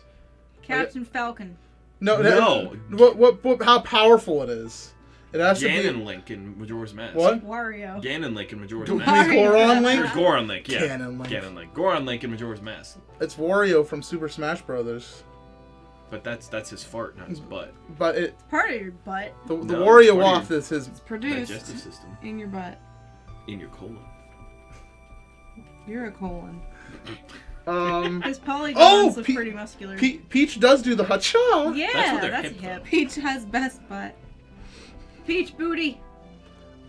Captain Falcon. No. No. What? How powerful it is? It has to Ganon be. Link in Majora's Mask. What? Wario. Ganon Link in Majora's Do we Mask. Goron Or Link? Goron Link, yeah. Ganon Link. Ganon Link. Goron Link in Majora's Mask. It's Wario from Super Smash Brothers. But that's his fart, not his butt. But it Part of your butt. the No, Wario it's waft is his. It's produced Digestive system. in your butt. In your colon. You're a colon. His polygons Oh, look Pe- pretty muscular. Peach does do the hacha. Yeah, That's what they're that's hip hip. Peach has best butt. Peach booty.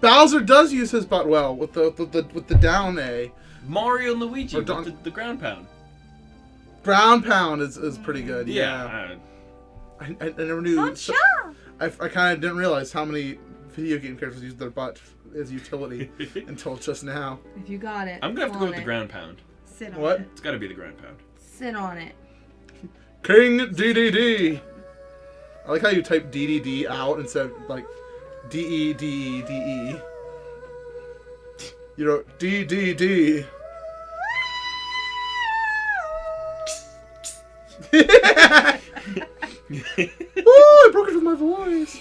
Bowser does use his butt well with the down A. Mario and Luigi Or with Don- the ground pound. Ground pound is pretty good. Yeah. I never knew. So, I kind of didn't realize how many video game characters use their butt as utility until just now. If you got it. I'm gonna have to go on with the it. ground pound. Sit on What? it. It's gotta be the ground pound. Sit on it. King DDD. I like how you type DDD out instead of like DEDEDE. You wrote DDD. Oh, I broke it with my voice.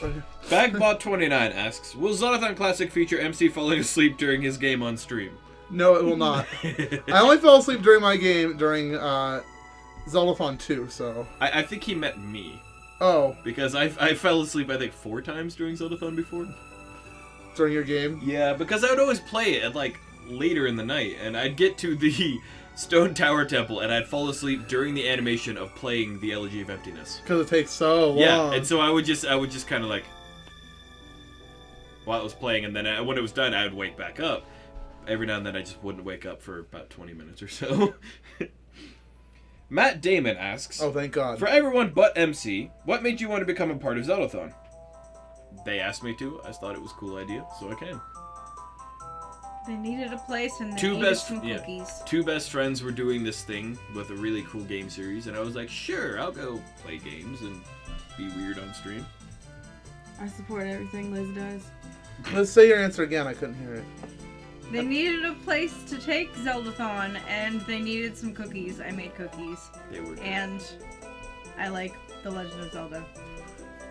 Bagbot29 asks, will Zeldathon Classic feature MC falling asleep during his game on stream? No, it will not. I only fell asleep during my game during Zeldathon 2, so. I think he meant me. Oh, Because I fell asleep, I think, 4 times during Zeldathon before. during your game? Yeah, because I would always play it at, like, later in the night, and I'd get to the Stone Tower Temple, and I'd fall asleep during the animation of playing the Elegy of Emptiness. Because it takes so long. Yeah, and so I would just kind of, like, while it was playing, and then when it was done, I would wake back up. Every now and then, I just wouldn't wake up for about 20 minutes or so. Matt Damon asks, Oh, thank God. for everyone but MC, what made you want to become a part of Zeldathon? They asked me to. I thought it was a cool idea, so I came. They needed a place and they Two needed best- some yeah. cookies. 2 best friends were doing this thing with a really cool game series, and I was like, sure, I'll go play games and be weird on stream. I support everything Liz does. Let's say your answer again. I couldn't hear it. They needed a place to take Zeldathon and they needed some cookies. I made cookies. They were. And I like The Legend of Zelda.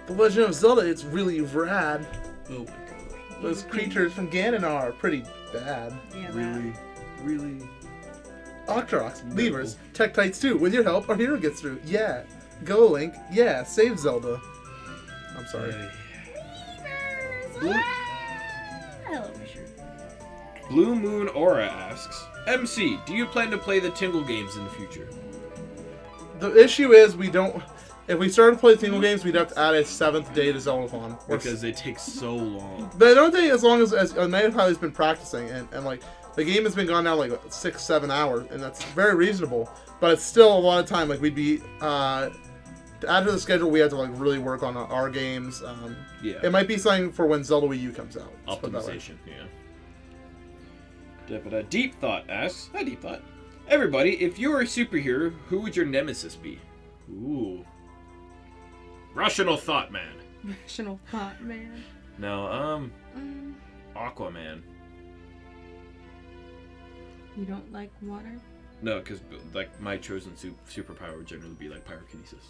The Legend of Zelda, it's really rad. Oh my god. Those creatures from Ganon are pretty bad. Yeah, Really? Really? Octoroks, Levers, Tektites too. With your help, our hero gets through. Yeah. Go, Link. Yeah. Save Zelda. I'm sorry. Blue, I love my shirt. Blue Moon Aura asks, MC, do you plan to play the Tingle games in the future? The issue is we don't. If we started to play single games, we'd have to add a 7th day to Zeldathon. Because they take so long. But I don't think as long as Mayfly's been practicing and like the game has been gone now like 6-7 hours, and that's very reasonable. But it's still a lot of time. Like we'd be to add to the schedule, we have to like really work on our games. Yeah. It might be something for when Zelda Wii U comes out. Let's put it that way. Optimization, yeah. But Deep Thought asks, hi Deep Thought. Everybody, if you were a superhero, who would your nemesis be? Ooh. Rational Thought Man. Rational thought, man. No, Aquaman. You don't like water? No, because like my chosen superpower would generally be like pyrokinesis.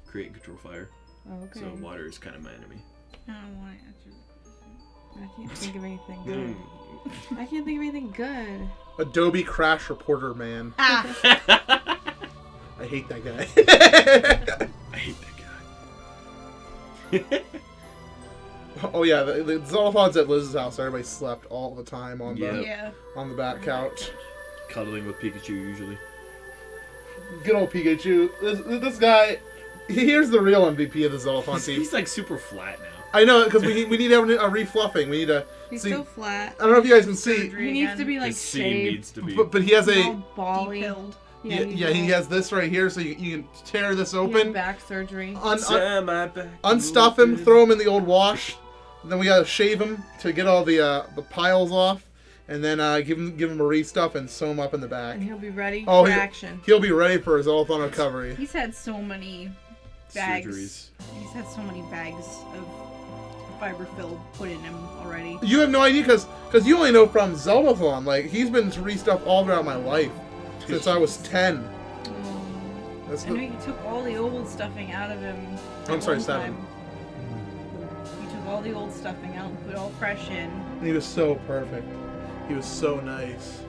Create and control fire. Oh, okay. So water is kind of my enemy. I don't want to answer. I can't think of anything good. Mm. I can't think of anything good. Adobe Crash Reporter Man. Ah! I hate that guy. I hate Oh yeah, the Zeldathon's at Liz's house. Everybody slept all the time on the Yeah. on the back couch. Cuddling with Pikachu usually. Good old Pikachu. This guy, here's the real MVP of the Zeldathon team. He's like super flat now. I know, because we need to have a refluffing. We need to He's see. so flat. I don't know if you guys can see, He needs to be like His seam shaved. needs to be. but he has a All bally. Depilled. yeah, he's he all- has this right here, so you can tear this he had open, back surgery. unstuff him, throw him in the old wash. Then we gotta shave him to get all the piles off, and then give him a restuff and sew him up in the back. And he'll be ready Oh, for he- action. He'll be ready for his Zeldathon recovery. He's had so many bags. Surgeries. He's had so many bags of fiber filled put in him already. You have no idea, because you only know from Zeldathon. Like, he's been restuffed all throughout my life since I was 10. That's I know you took all the old stuffing out of him. I'm at sorry, one 7. time. You took all the old stuffing out and put all fresh in. He was so perfect. He was so nice.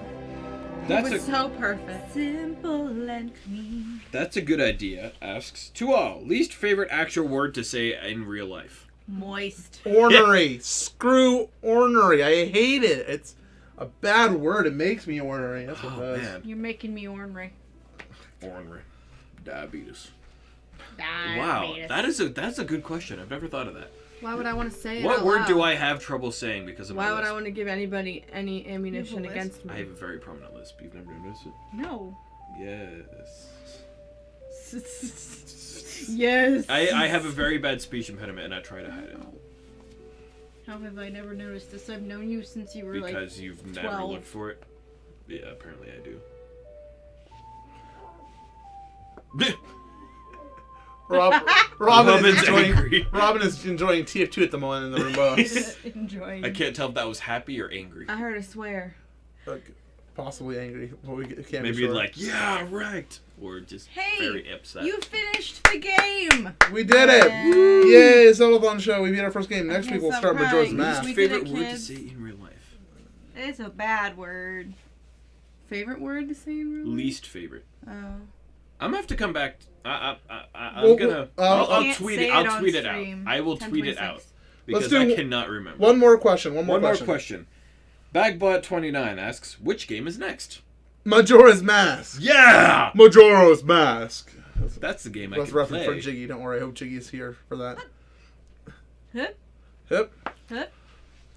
That's It was a so perfect. Simple and clean. that's a good idea. Asks to all least favorite actual word to say in real life. Moist. Ornery. Screw ornery. I hate it. It's a bad word. It makes me ornery. That's what it Oh does. man, You're making me ornery. ornery, diabetes. Wow, that's a good question. I've never thought of that. Why would I want to say it? What out word loud? do I have trouble saying because of Why my would I lisp? want to give anybody any ammunition lisp? against me? I have a very prominent lisp. You've never noticed it? No. Yes. Yes. I have a very bad speech impediment and I try to hide it. How have I never noticed this? I've known you since you were Because you've never 12. looked for it. Yeah, apparently I do. Robin's angry. Robin is enjoying TF2 at the moment in the room. like enjoying. I can't tell if that was happy or angry. I heard a swear. Possibly angry, but we can't Maybe be sure. like, yeah, right. Or just Hey, very upset. You finished the game. We did it! Yeah. Yay, Zeldathon show. We beat our first game. Next Okay, week we'll stop start Majora's crying. Mask. We favorite did it, word to kids. say in real life. It's a bad word. Favorite word to say in real life? Least favorite. Oh. I'm gonna have to come back. I'm Well, gonna. well, I'll can't tweet say it. it I'll on tweet it out. stream. I will tweet it 10:26. out because do I cannot remember. One more question. One more question. Bagbot29 asks, which game is next? Majora's Mask. Yeah, Majora's Mask. that's the game I That's can reference play. for Jiggy. Don't worry. I hope Jiggy's here for that. Hip, Hip. hip,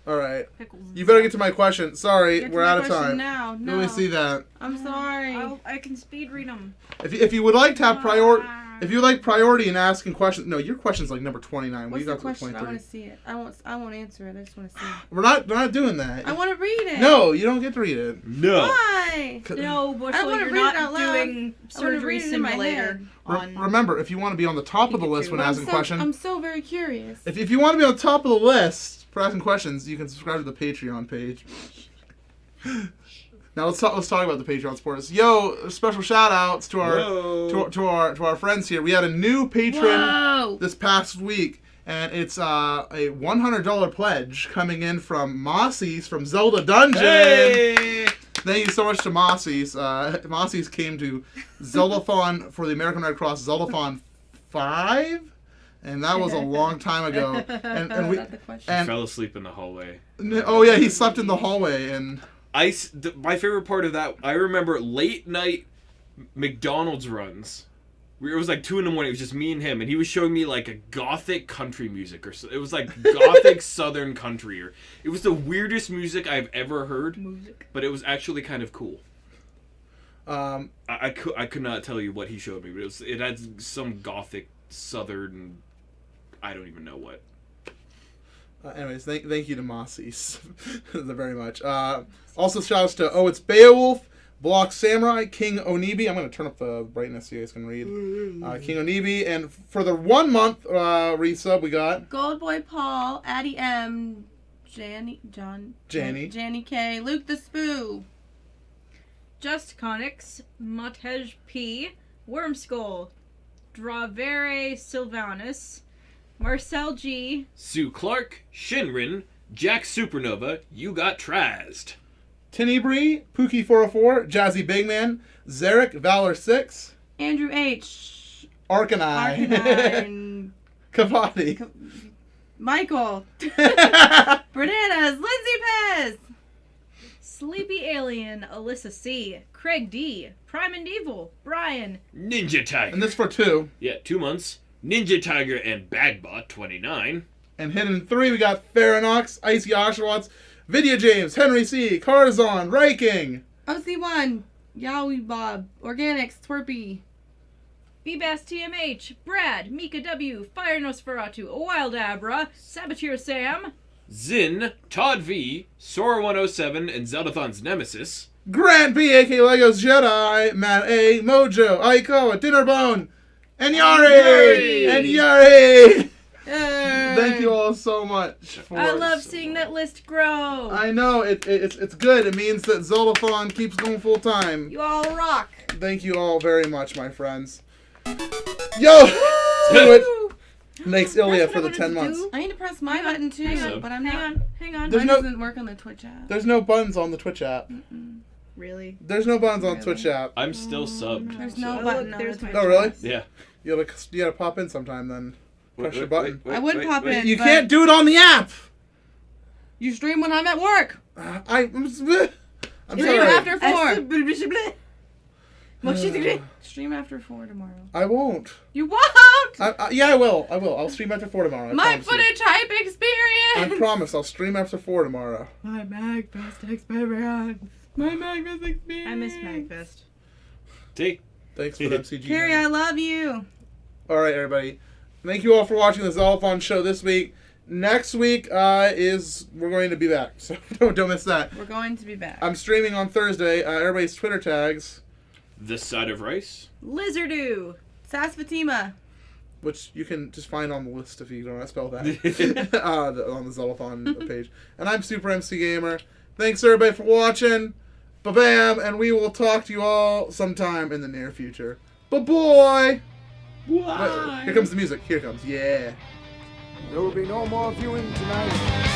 All right. pickles. You better get to my question. Sorry, Get to we're my out of question time. Now. No. Let me see that. I'm sorry. I can speed read them. If you would like to have priority in asking questions, no, your question's like number 29. What's We the got to question? I 23. want to see it. I won't answer it. I just want to see it. We're not doing that. I want to read it. No, you don't get to read it. No. Why? No, I Bushel, wanna you're read it not out loud. doing I wanna surgery read it in my simulator head. on. Remember, if you want to be on the top of the list when I'm asking so, questions, I'm so very curious. if you want to be on top of the list for asking questions, you can subscribe to the Patreon page. Now let's talk about the Patreon supporters. Yo, special shout outs to our Whoa. to our friends here. We had a new patron Whoa! this past week, and it's a $100 pledge coming in from Mossy's from Zelda Dungeon. Hey! Thank you so much to Mossy's. Mossy's came to Zeldathon for the American Red Cross Zeldathon 5, and that was a long time ago. And we Is that the question? and Fell asleep in the hallway. oh yeah, he slept in the hallway and. My favorite part of that, I remember late night McDonald's runs. It was like 2 a.m. It was just me and him, and he was showing me like a gothic country music, or so. It was like gothic southern country, or it was the weirdest music I've ever heard. But it was actually kind of cool. I could not tell you what he showed me, but it had some gothic southern, I don't even know what. Anyways, thank you to Mossy's very much. Also, shout outs to It's Beowulf, Block Samurai, King Onibi. I'm going to turn up the brightness so you guys can read. King Onibi. And for the 1 month resub, we got Gold Boy Paul, Addie M, Janny K, Luke the Spoo. Just Conix, Matej P, Wormskull, Dravere Sylvanus, Marcel G, Sue Clark, Shinrin, Jack Supernova, you got Trazed. Tinibri, Pookie404, Jazzy Bigman, Zarek, Valor6, Andrew H. Arcanine, Arcanine. Kapati. Michael. Bananas. Lindsay Pez. Sleepy Alien, Alyssa C, Craig D, Prime and Evil, Brian, Ninja Tiger. And this for 2. Yeah, 2 months. Ninja Tiger and Bagbot, 29. And hidden 3, we got Faranox, Icy Oshawatts, Video James, Henry C, Carzon, Riking. OC1. Yowie Bob. Organics. Twerpy. Bebass TMH, Brad, Mika W, Fire Nosferatu, Wild Abra, Saboteur Sam, Zin, Todd V, Sora107, and Zeldathon's Nemesis. Grant B, a.k.a. Legos Jedi, Matt A, Mojo, Aiko, Dinnerbone, and Yari! And Yari! Thank you all so much. I love seeing that list grow. I know, it's good. It means that Zeldathon keeps going full time. You all rock. Thank you all very much, my friends. Yo! Do it! Thanks, Ilya, for the 10 months. I need to press my button too, on. but I'm Hang not. hang on. There's Mine no- doesn't work on the Twitch app. There's no buttons on the Twitch app. Really? There's no buttons on the Twitch app. I'm still subbed. There's no Oh, button look, on there's the my Twitch. Oh, really? Yeah. You gotta pop in sometime then. Press your button. I would pop in. You but can't do it on the app! You stream when I'm at work. I'm Stream sorry. after 4. Stream after 4 tomorrow. I won't. You won't! Yeah, I will. I'll stream after 4 tomorrow. I My promise you. footage hype experience! I promise. I'll stream after 4 tomorrow. My MAGFest experience. My MAGFest experience. I miss MAGFest. Take. Thanks for MCG. Carrie, I love you. Alright, everybody. Thank you all for watching the Zeldathon show this week. Next week we're going to be back, so don't miss that. We're going to be back. I'm streaming on Thursday. Everybody's Twitter tags, This Side of Rice. Lizardu. Sass Fatima. which you can just find on the list if you don't know how to spell that, on the Zeldathon page. And I'm SuperMCGamer. Thanks everybody for watching. Ba-bam, and we will talk to you all sometime in the near future. Ba-boy! Wait, here comes the music. Here it comes. Yeah. There will be no more viewing tonight.